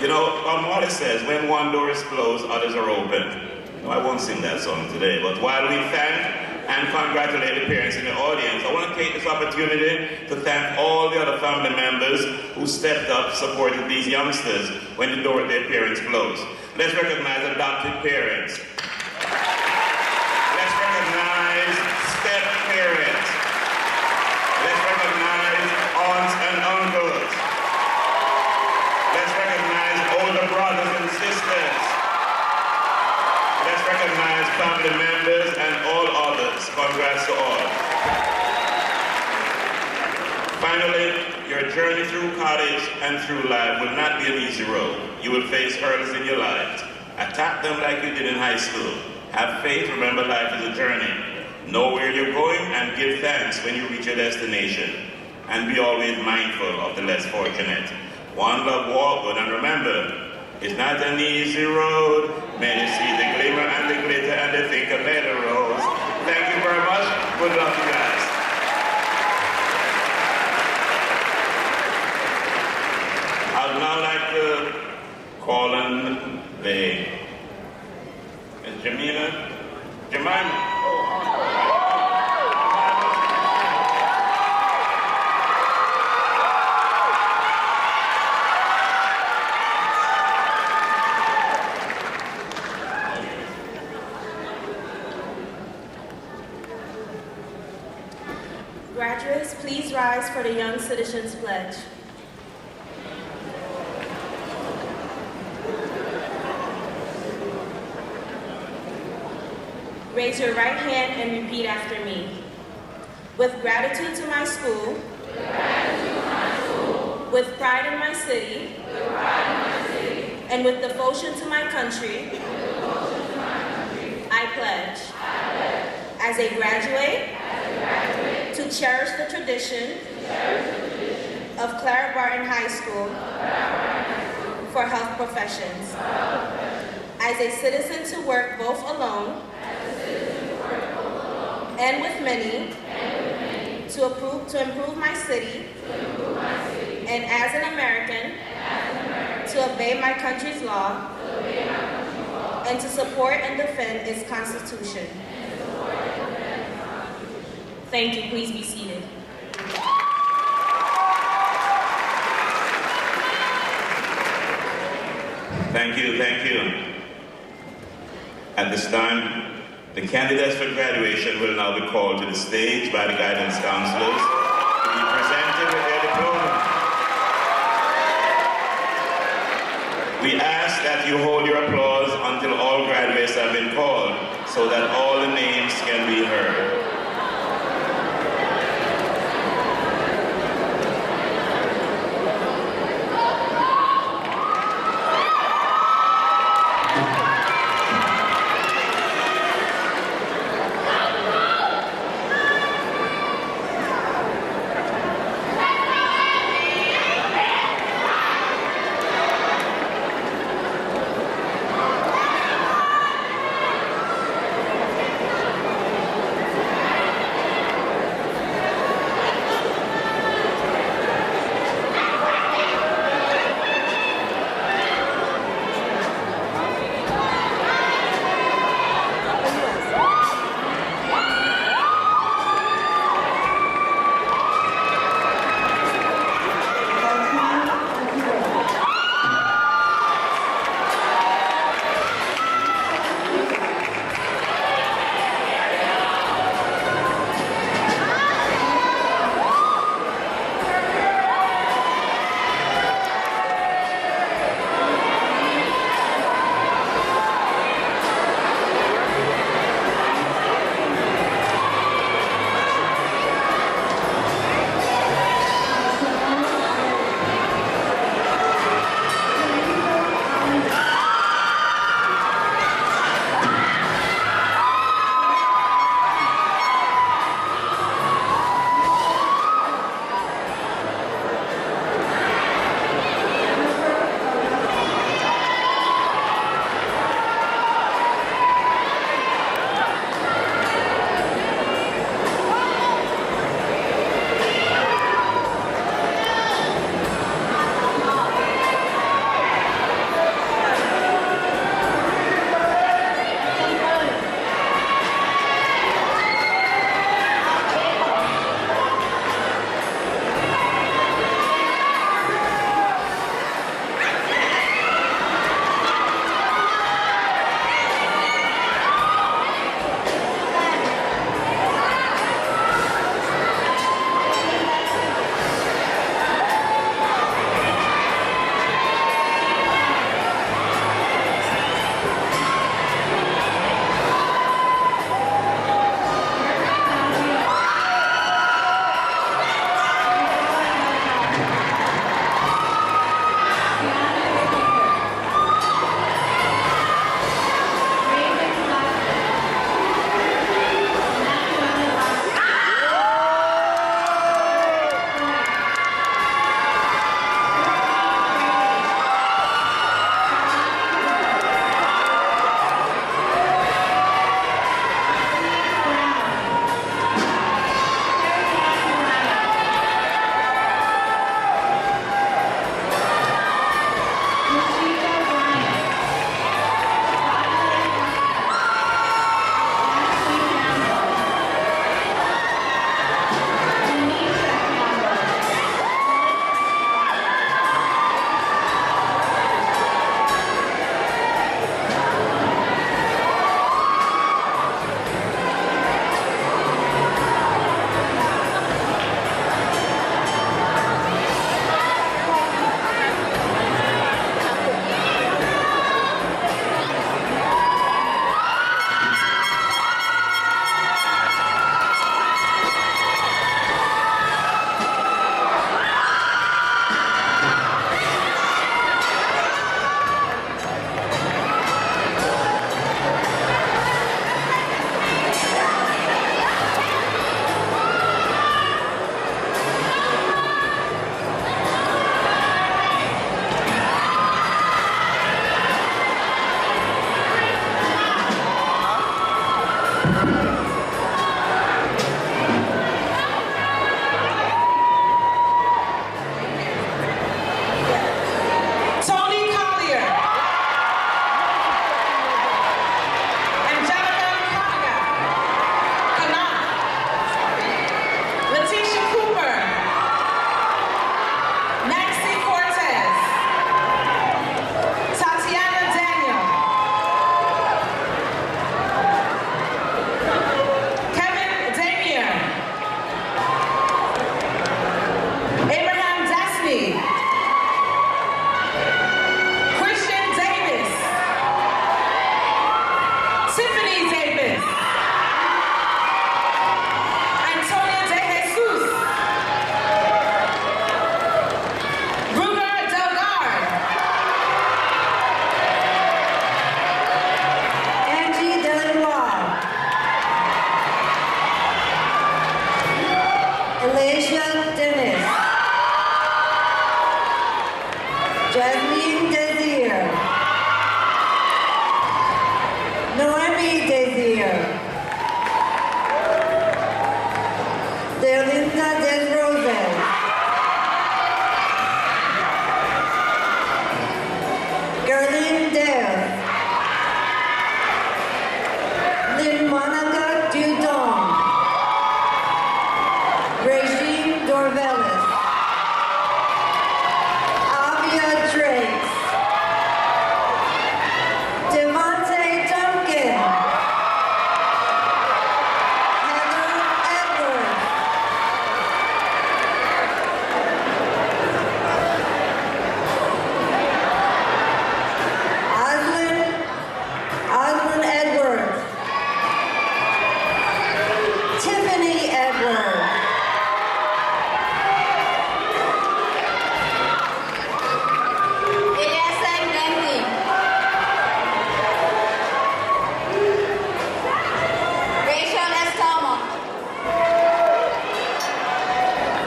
You know, Marley says, when one door is closed, others are open. No, I won't sing that song today, but while we thank and congratulate the parents in the audience, I want to take this opportunity to thank all the other family members who stepped up, supported these youngsters when the door of their parents closed. Let's recognize adopted parents. Let's recognize step-parents. Let's recognize aunts and uncles. Let's recognize older brothers and sisters. Let's recognize family members and all others. Congrats to all. Finally, your journey through college and through life will not be an easy road. You will face hurdles in your lives. Attack them like you did in high school. Have faith, remember life is a journey. Know where you're going and give thanks when you reach your destination. And be always mindful of the less fortunate. One love, walk good, and remember, it's not an easy road. Many see the glimmer and the glitter and they think a better rose. Thank you very much. Good luck, you guys. I'd now like to call on the Jemima. Graduates, please rise for the Young Citizens Pledge. Raise your right hand and repeat after me. With gratitude to my school, with pride in my city, and with devotion to my country, I pledge, as a graduate, to cherish the tradition of Clara Barton High School for health professions, as a citizen to work both alone and with many to improve my city, and as an American to obey my country's law and to support and defend its Constitution. Thank you. Please be seated. Thank you, thank you. At this time, the candidates for graduation will now be called to the stage by the guidance counselors to be presented with their diploma. We ask that you hold your applause until all graduates have been called so that all the names can be heard. Alicia Dennis. Jasmine Desir. Noemi Desir. Delinda Desroses. Gerlin Dale. Lynn Monica Dudon. Regine Dorvelis. Avia Drakes. Devontae Duncan. Heather Edwards. Oslin Edwards. Tiffany Edwards. Eliasa Gandhi. Rachel Estoma.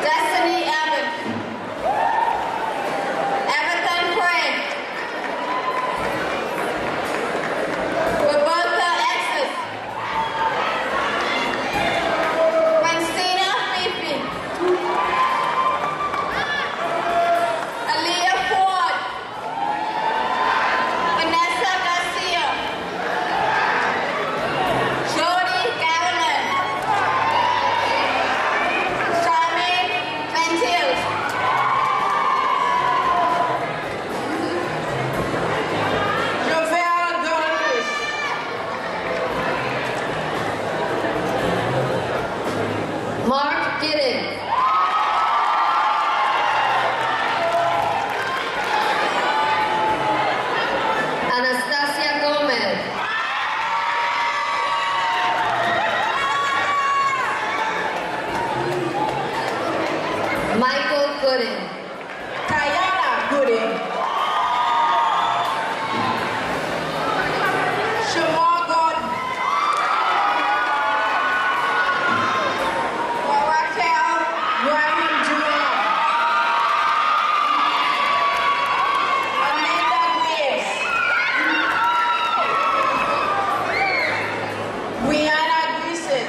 Destiny Abbott. Everton Craig. Roberta Exis. Francina Fifi. Aaliyah Ford. Vanessa Garcia. Jody Gallinan. Charmaine Ventils. Jovella Goldfish. Mark Giddens. Anastasia Gomez. Michael Gooden. Kayana Gooding. Shamar Gordon. Raquel Graham Jr. Amanda Graves. Brianna Gleason.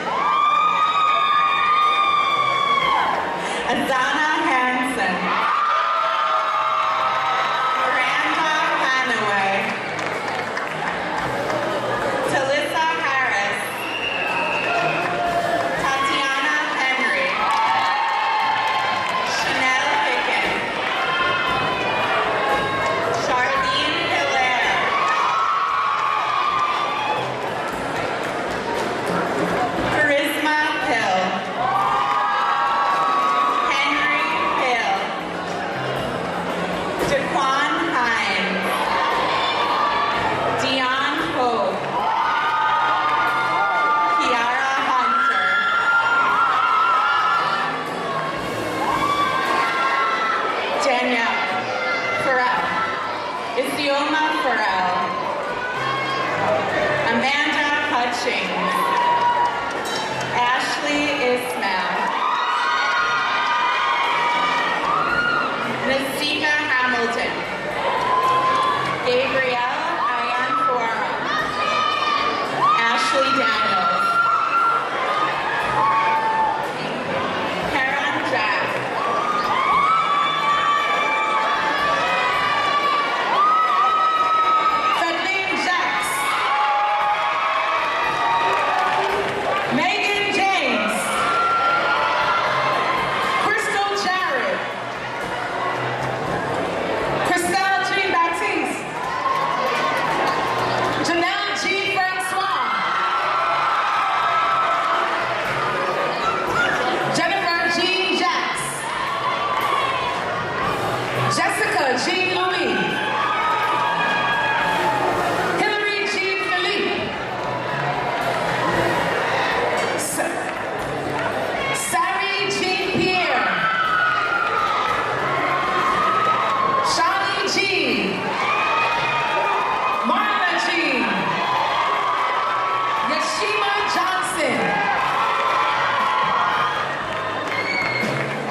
Adana Hansen.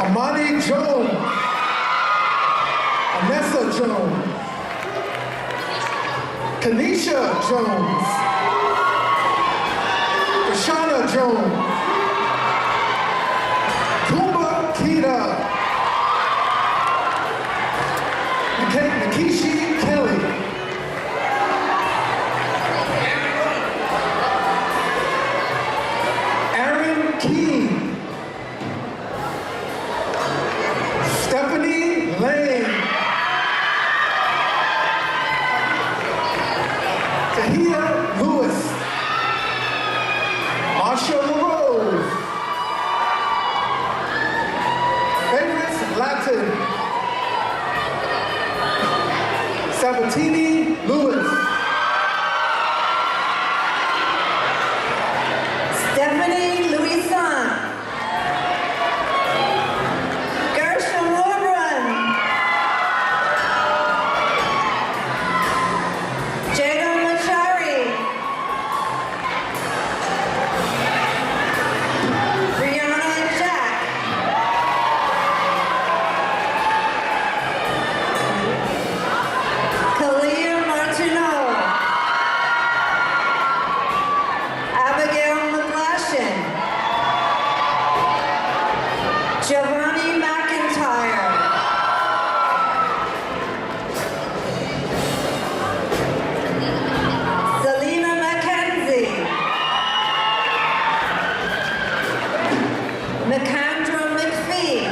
Amani Jones, Anessa Jones, Kanisha Jones, Kashana Jones, Kumba Kita, Nikishi Kelly, Aaron Keene, Stephanie Lane, Tahia Lewis, Marsha LaRose, Favorites Latin, Sabatini Lewis, Stephanie Louison, Gershom Warbrun, Jada Machari, Brianna Jack, Kalia Martineau, Abigail McGlashan, Giovanni McIntyre, Selena McKenzie, McAndra McPhee,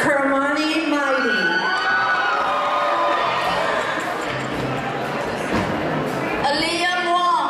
Kermani Mighty, Aaliyah Wong,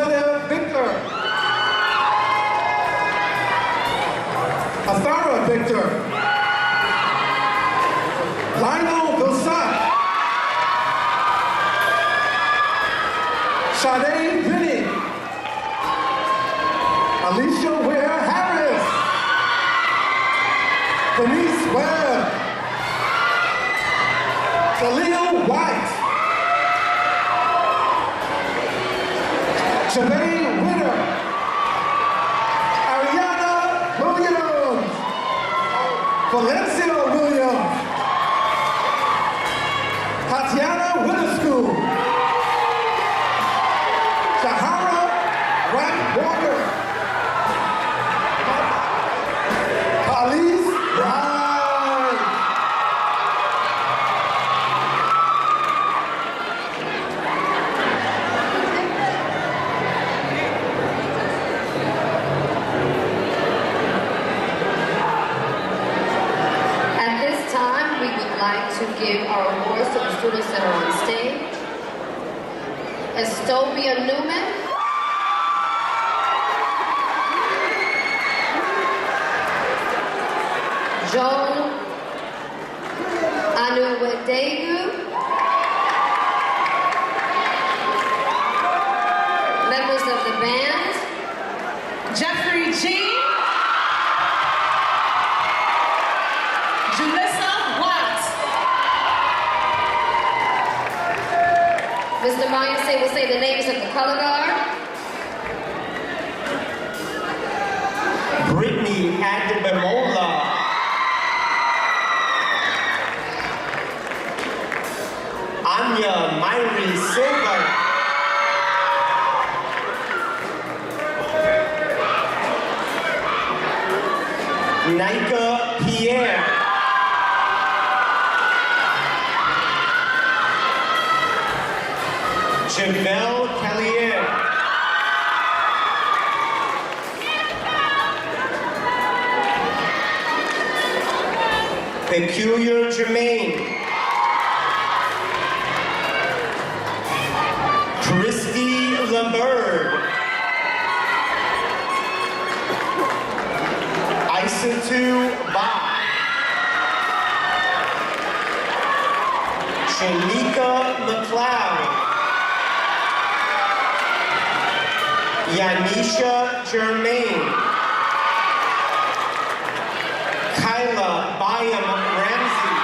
Marcella Victor. Athara Victor. Lionel Vilsack. Sade Vinny. Alicia Ware Harris. Denise Webb. Khalil White. Jermaine Witter. Ariana Williams. Valencia Williams. Tatiana Witherspoon. Shahara Rack Walker. Alice Ryan. At this time, we would like to give our awards to the students that are on stage. Estopia Newman. Joan Anuwadegu. Members of the band. Jeffrey G. Julissa Watt. Mr. Mayase will say the names of the color guard. Brittany Adebemola. Anya Myri Silva. Nika Pierre. Javelle Callier. Peculiar Jermaine. Christy Lambert. Isatu Ba. Shanika McLeod. Yanisha Germain. Kyla Byam Ramsey.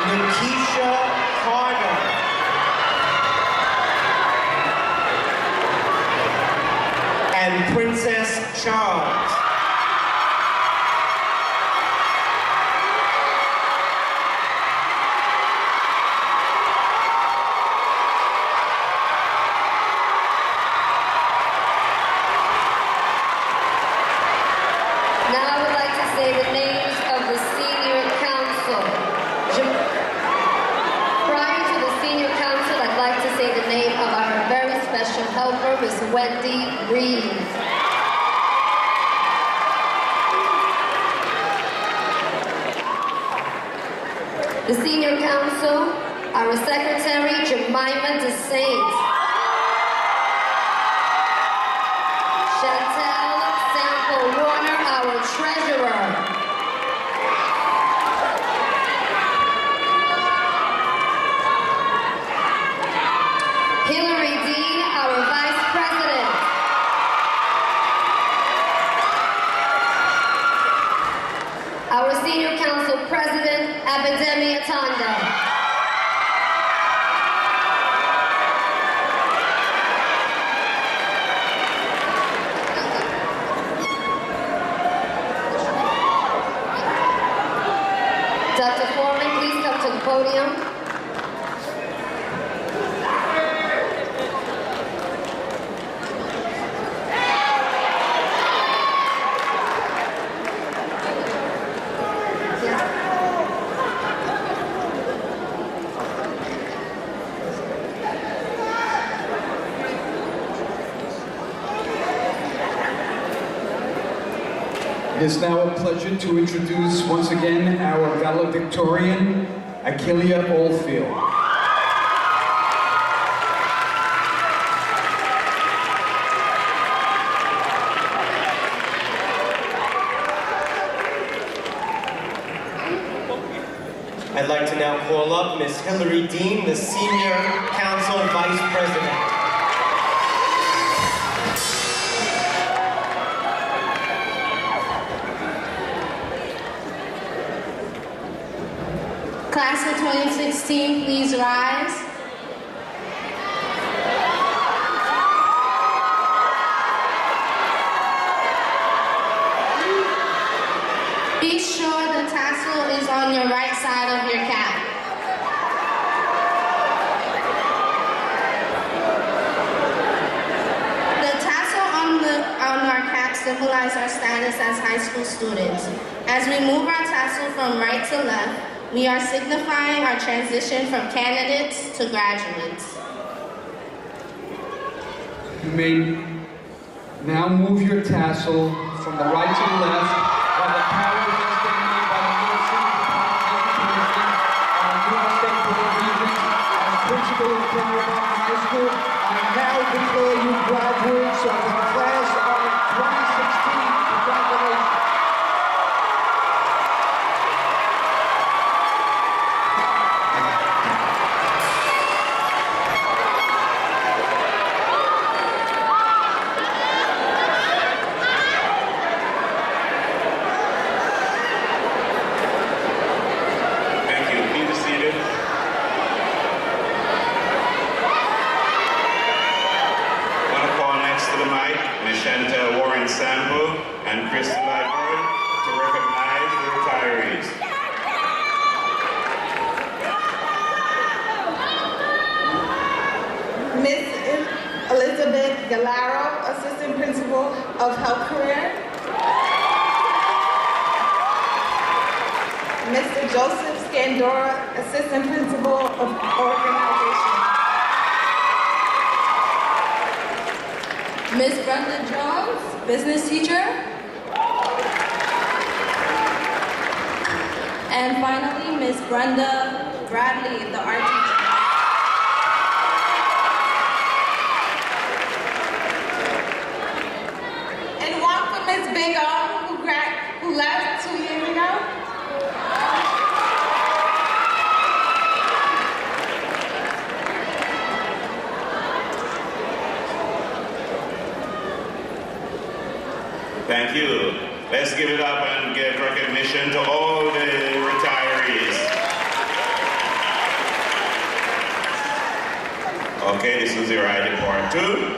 Nikisha Carter. And Princess Charles. Now I would like to say the names of the senior council. Prior to the senior council, I'd like to say the name of our very special helper, Miss Wendy Reed. The senior council, our secretary, Jemima DeSaint. Chantel Sample Warner, our treasurer. Hillary Dean, our vice president. Our senior council president, Abidemi Atanda. Dr. Foreman, please come to the podium. It is now a pleasure to introduce once again our valedictorian, Achillia Oldfield. I'd like to now call up Miss Hillary Dean, the Senior Council Vice President. Class of 2016, please rise. Be sure the tassel is on your right side of your cap. The tassel on our cap symbolizes our status as high school students. As we move our tassel from right to left, we are signifying our transition from candidates to graduates. You may now move your tassel from the right to the left while the power has been made by the Wilson Department of Education and the New York State Board of Regents as principal of Clara High School. I now declare you graduates of the class of 2016. Congratulations. Clara, Assistant Principal of Health Career. Mr. Joseph Scandora, Assistant Principal of Organization. Ms. Brenda Jones, Business Teacher. And finally, Ms. Brenda Bradley, the Art Teacher. Ms. Bingham, who left 2 years ago. Thank you. Let's give it up and give recognition to all the retirees. Okay, this is your ID part 2.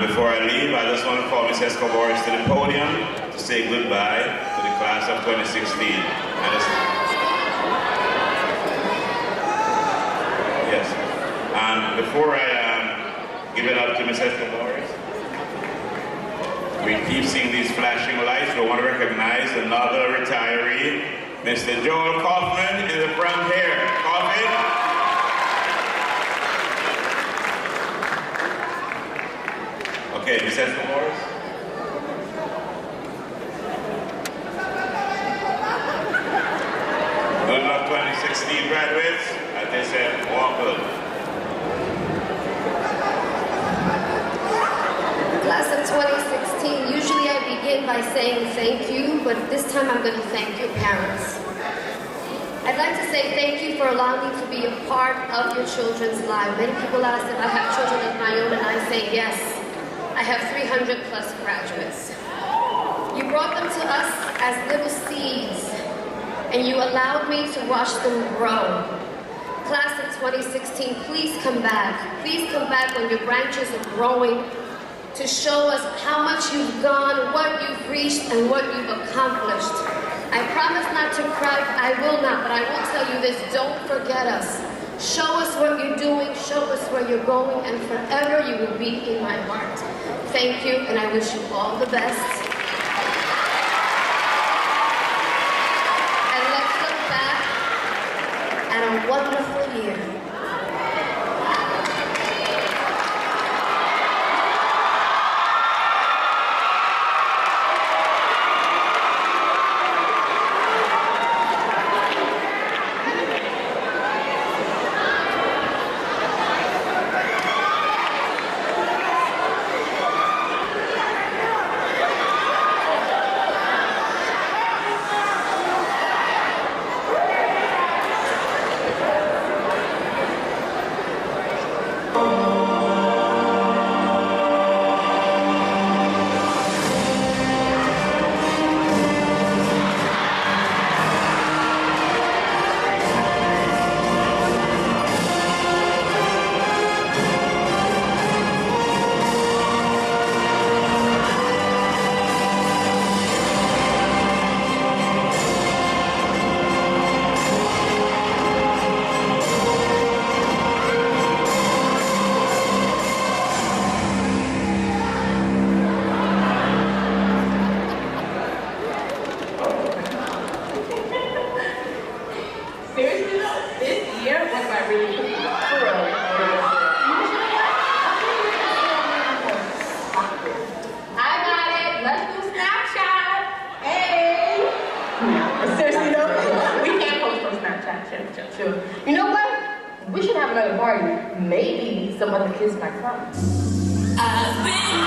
Before I leave, I just want to call Ms. Escobar to the podium to say goodbye to the class of 2016. Yes. Before I give it up to Ms. Escobar, we keep seeing these flashing lights. We want to recognize another retiree, Mr. Joel Kaufman in the front here. Kaufman. Okay, Ms. Escobar. Good luck, 2016 graduates. As they said, walk good. Class of 2016, usually I begin by saying thank you, but this time I'm going to thank your parents. I'd like to say thank you for allowing me to be a part of your children's lives. Many people ask if I have children of my own, and I say yes. I have 300 plus graduates. You brought them to us as little seeds, and you allowed me to watch them grow. Class of 2016, please come back. Please come back when your branches are growing to show us how much you've gone, what you've reached, and what you've accomplished. I promise not to cry, I will not, but I will tell you this, don't forget us. Show us what you're doing, show us where you're going, and forever you will be in my heart. Thank you, and I wish you all the best. And let's look back at a wonderful year. kind of party. Maybe some other kids might come. I've been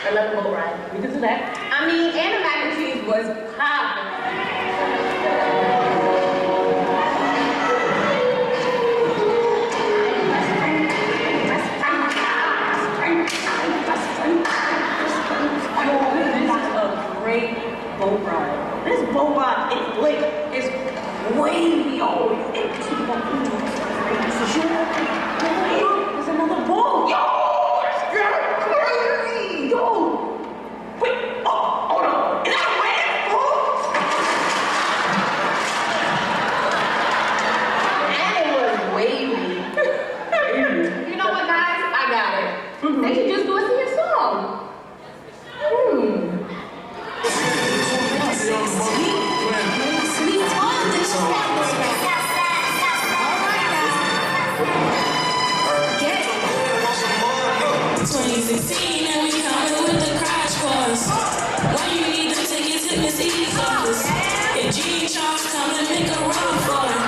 Another boat ride. We can do that. I mean, and the mac and cheese was popping. A great boat ride. This boat ride is like it's wavy. Oh, it's there's another boat. Yo, that's crazy. Yo, wait. Oh, hold on. Is that a wave boat? And it was wavy. You know what, guys? I got it. They should just do a sing song. And we coming with the crash course. Why you need the tickets in Miss E's office? If G Charles come and make a run for it.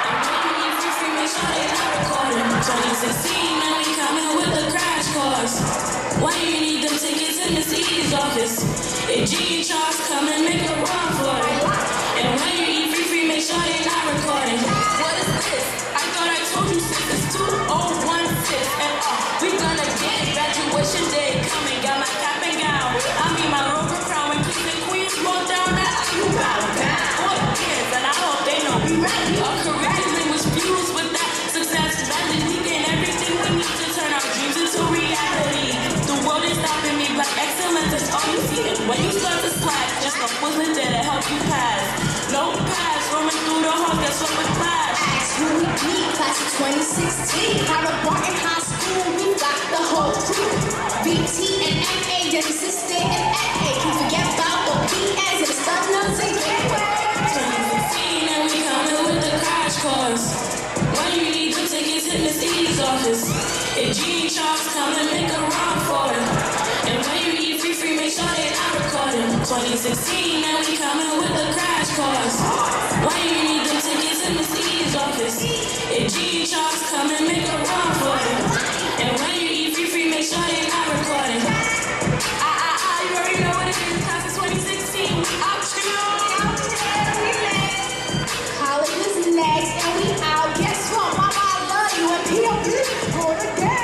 And when you need free, make sure they not recording. 2016 and we coming with the crash course. Why you need the tickets in Miss E's office? If G Charles come and make a run for it. And when you eat free, make sure they not recording. What is this? I thought I told you since it's 2016 and we gonna get it. Graduation day coming, got my cap and gown. I mean my rover crown when kings and queens roll down that aisle. Boy, kids, and I hope they know we ready. Our curriculum was fused with that success strategy. We get everything we need to turn our dreams into reality. The world is stopping me, but excellence is all you see. And when you start to slack, just look what's in there to help you pass. No pass, roaming through the halls, guess what we clash? Ask who we meet, class of 2016. Out of Barton High School, we got the whole crew. BT and MA, then assistant and AA. Can't forget about the PS and stuff nothing. 2016 and we coming with the crash course. When you need the tickets, hit Miss E's office. If G Charles come and make a run for it. And when you eat free, make sure they not recording. 2016 and we coming with the crash course. When you need the tickets, hit Miss E's office. If G Charles come and make a run for it. And when you eat free, make sure they not recording. You already know what it is. Class of 2016, we out College is next, and we out. Guess what? Mama, I love you. And P.O.P. hold it down.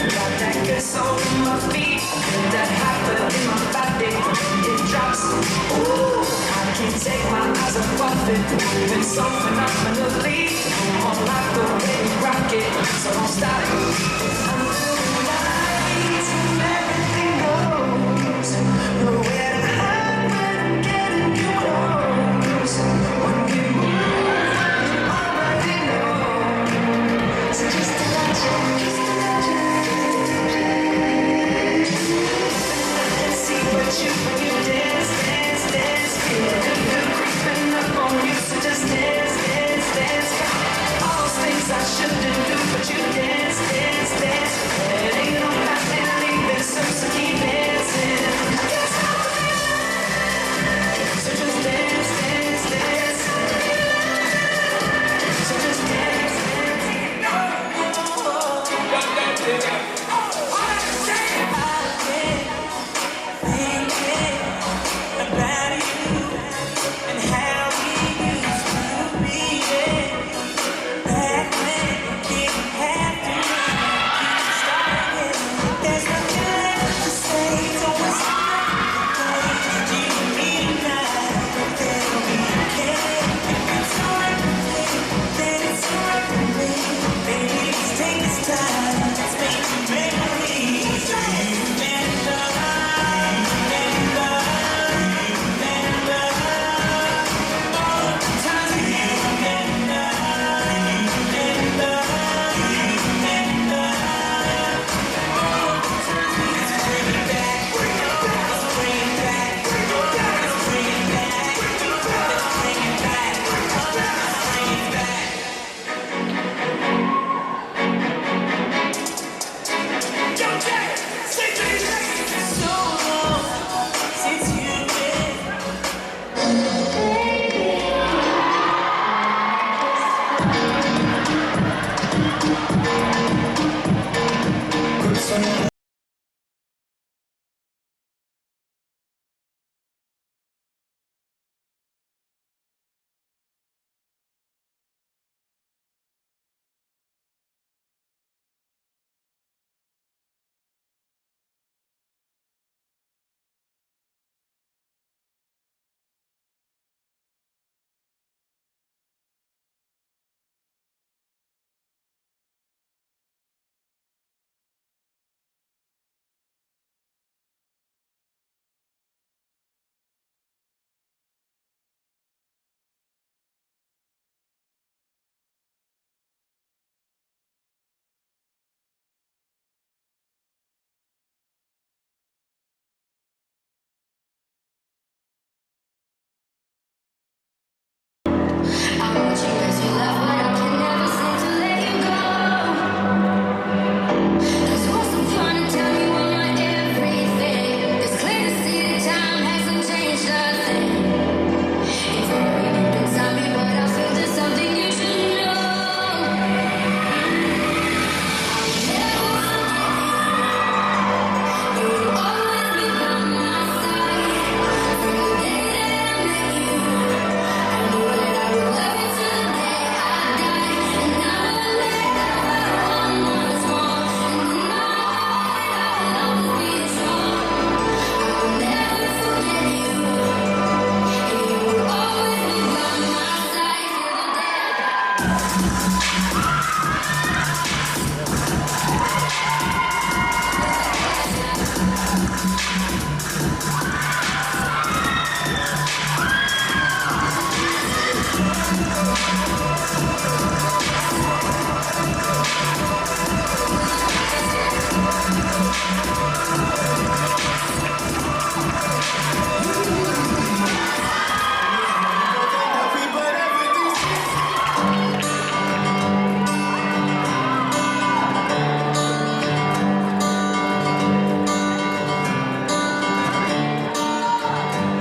Got that good soul in my feet, feel that hot blood in my body. It drops, ooh, I can't take my eyes off it. Moving so phenomenally, on like the way we rock it. So don't stop. Under the lights, everything goes. Nowhere to hide when I'm getting you close. When you move, you already know. So just imagine, see what you when you dance, dance, dance. Feel the creeping up on you, so just dance, dance, dance. All those things I shouldn't do, but you dance, dance, dance. It ain't no passing, leaving, so keep dancing. So just dance, dance, dance. So just dance, dance.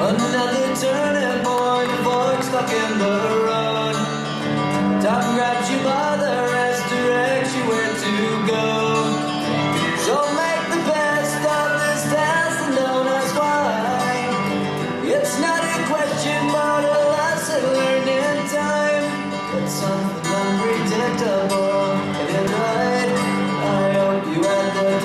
Another turning point, fork stuck in the road. Time grabs you by the wrist, directs you where to go. So make the best of this task and don't ask why. It's not a question, but a lesson learned in time. It's something unpredictable, and right, I hope you had the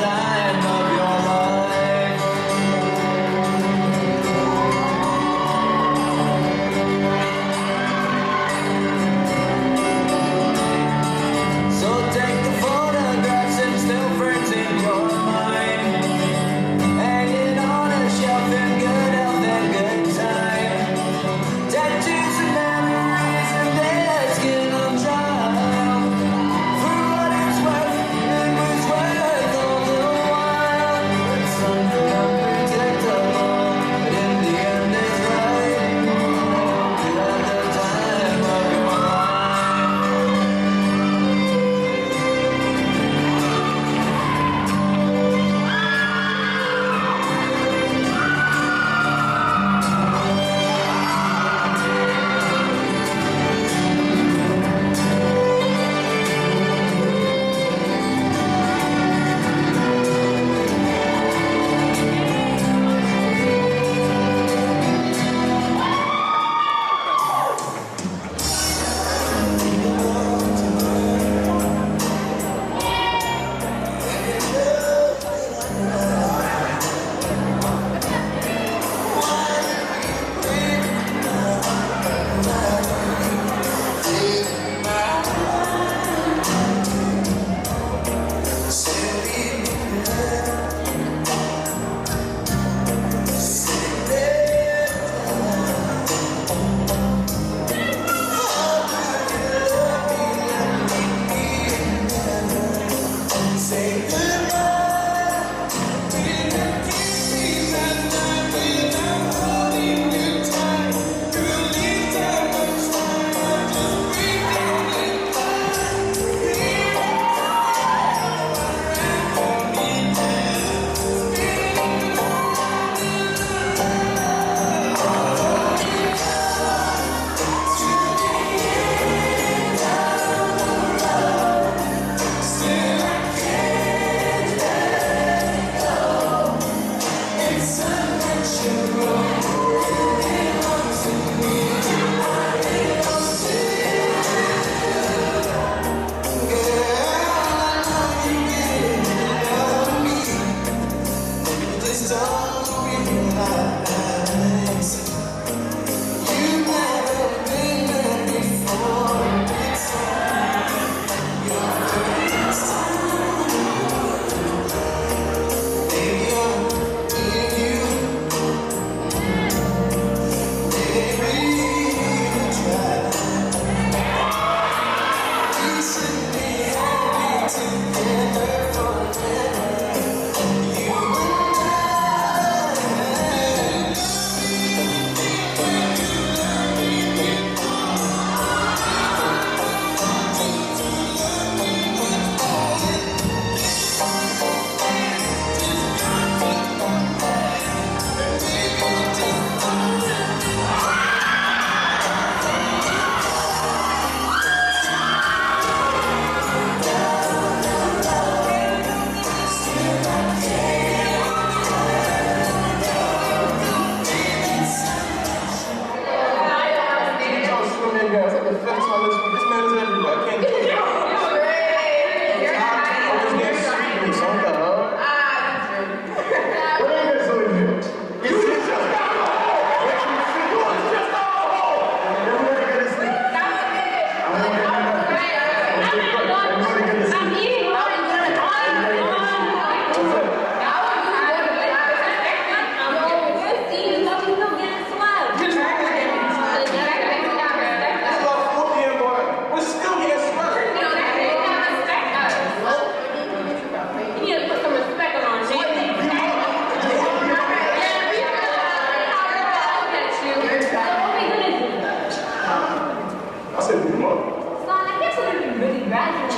said beat him up. Son, I can't believe you really graduated.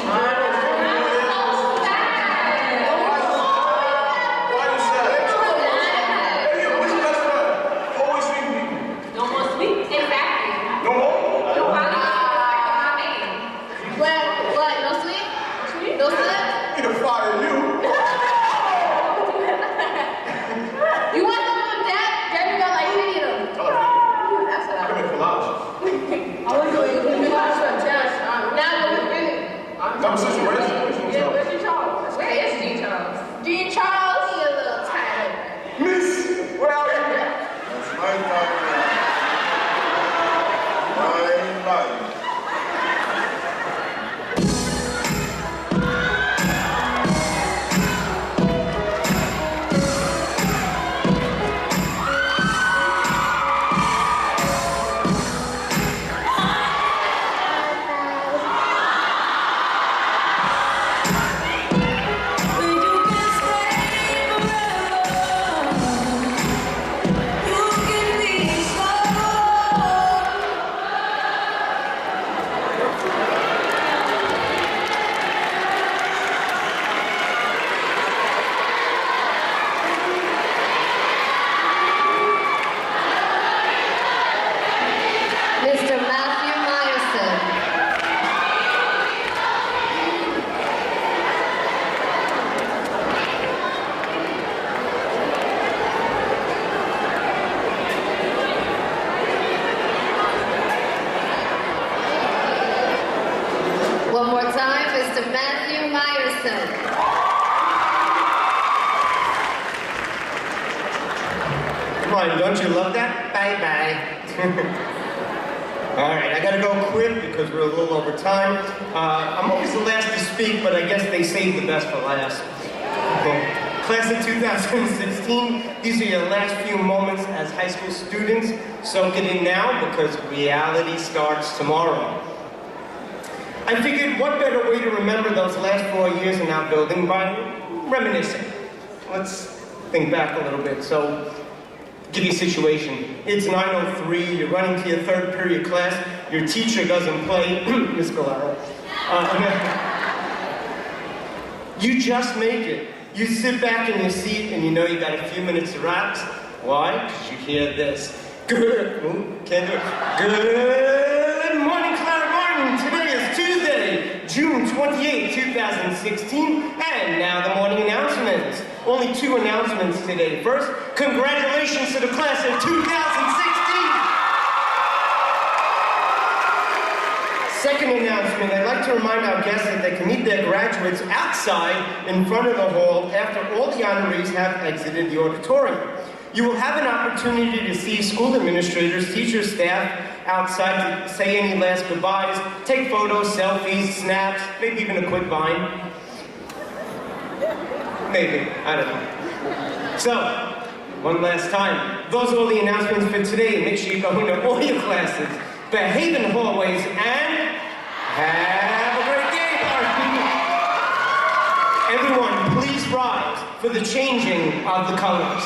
One more time, Mr. Matthew Meyerson. Come on, don't you love that? Bye-bye. All right, I gotta go quick because we're a little over time. I'm always the last to speak, but I guess they saved the best for last. Class of 2016, these are your last few moments as high school students. Soak it in now because reality starts tomorrow. I figured what better way to remember those last 4 years in our building by reminiscing. Let's think back a little bit. So, give you a situation. It's 9:03, you're running to your third period class, your teacher doesn't play, Miss Clara. You just make it. You sit back in your seat and you know you got a few minutes to relax. Why? Because you hear this. Good. Can't do it. Good morning, Clara Barton. Today is Tuesday, June 28, 2016, and now the morning announcements. Only 2 announcements today. First, congratulations to the class of 2016. Second announcement, I'd like to remind our guests that they can meet their graduates outside in front of the hall after all the honorees have exited the auditorium. You will have an opportunity to see school administrators, teachers, staff outside to say any last goodbyes, take photos, selfies, snaps, maybe even a quick vine. Maybe, I don't know. So, one last time, those are all the announcements for today. Make sure you go into all your classes, behave in the hallways, and have a great day, Barton. Everyone, please rise for the changing of the colors.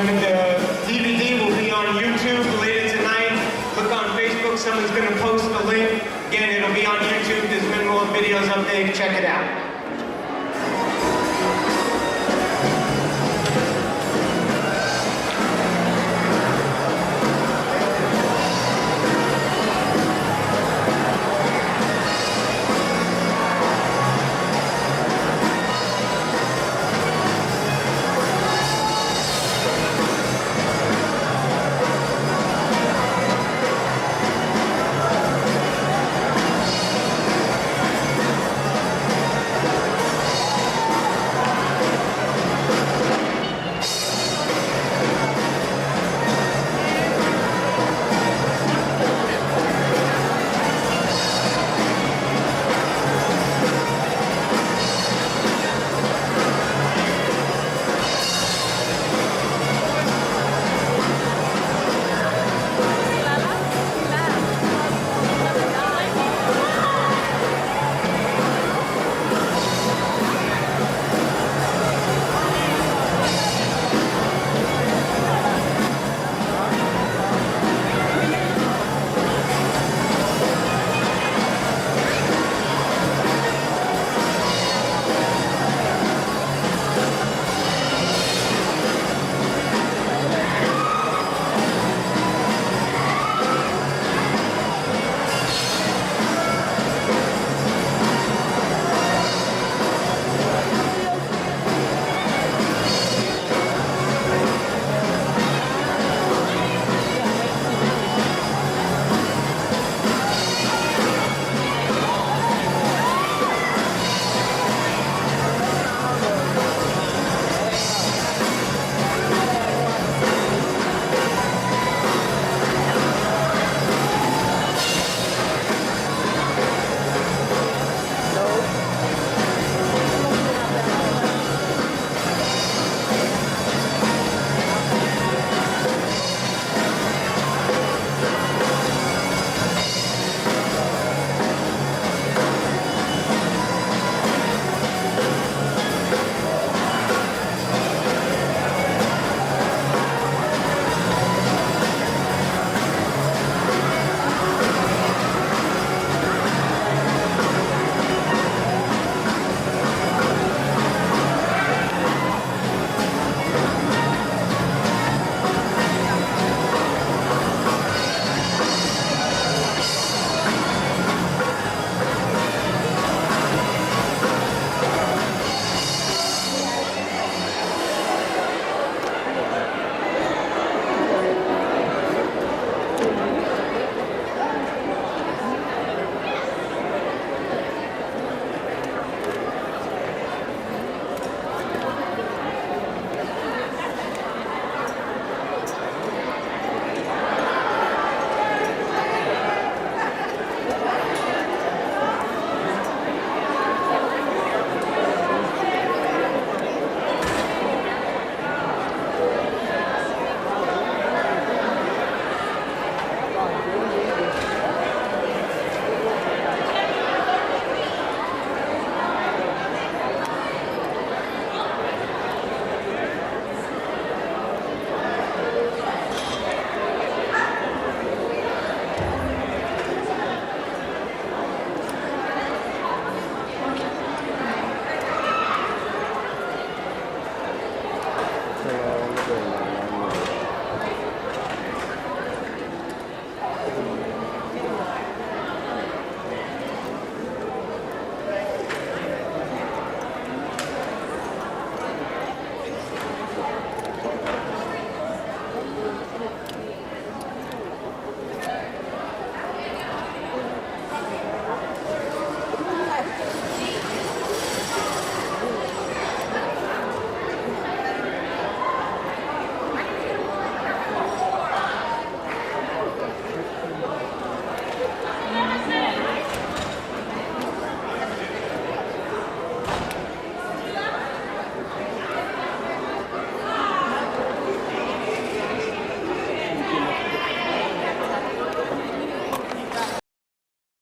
And the DVD will be on YouTube later tonight. Look on Facebook, someone's going to post the link. Again, it'll be on YouTube. There's been more videos up there. Check it out.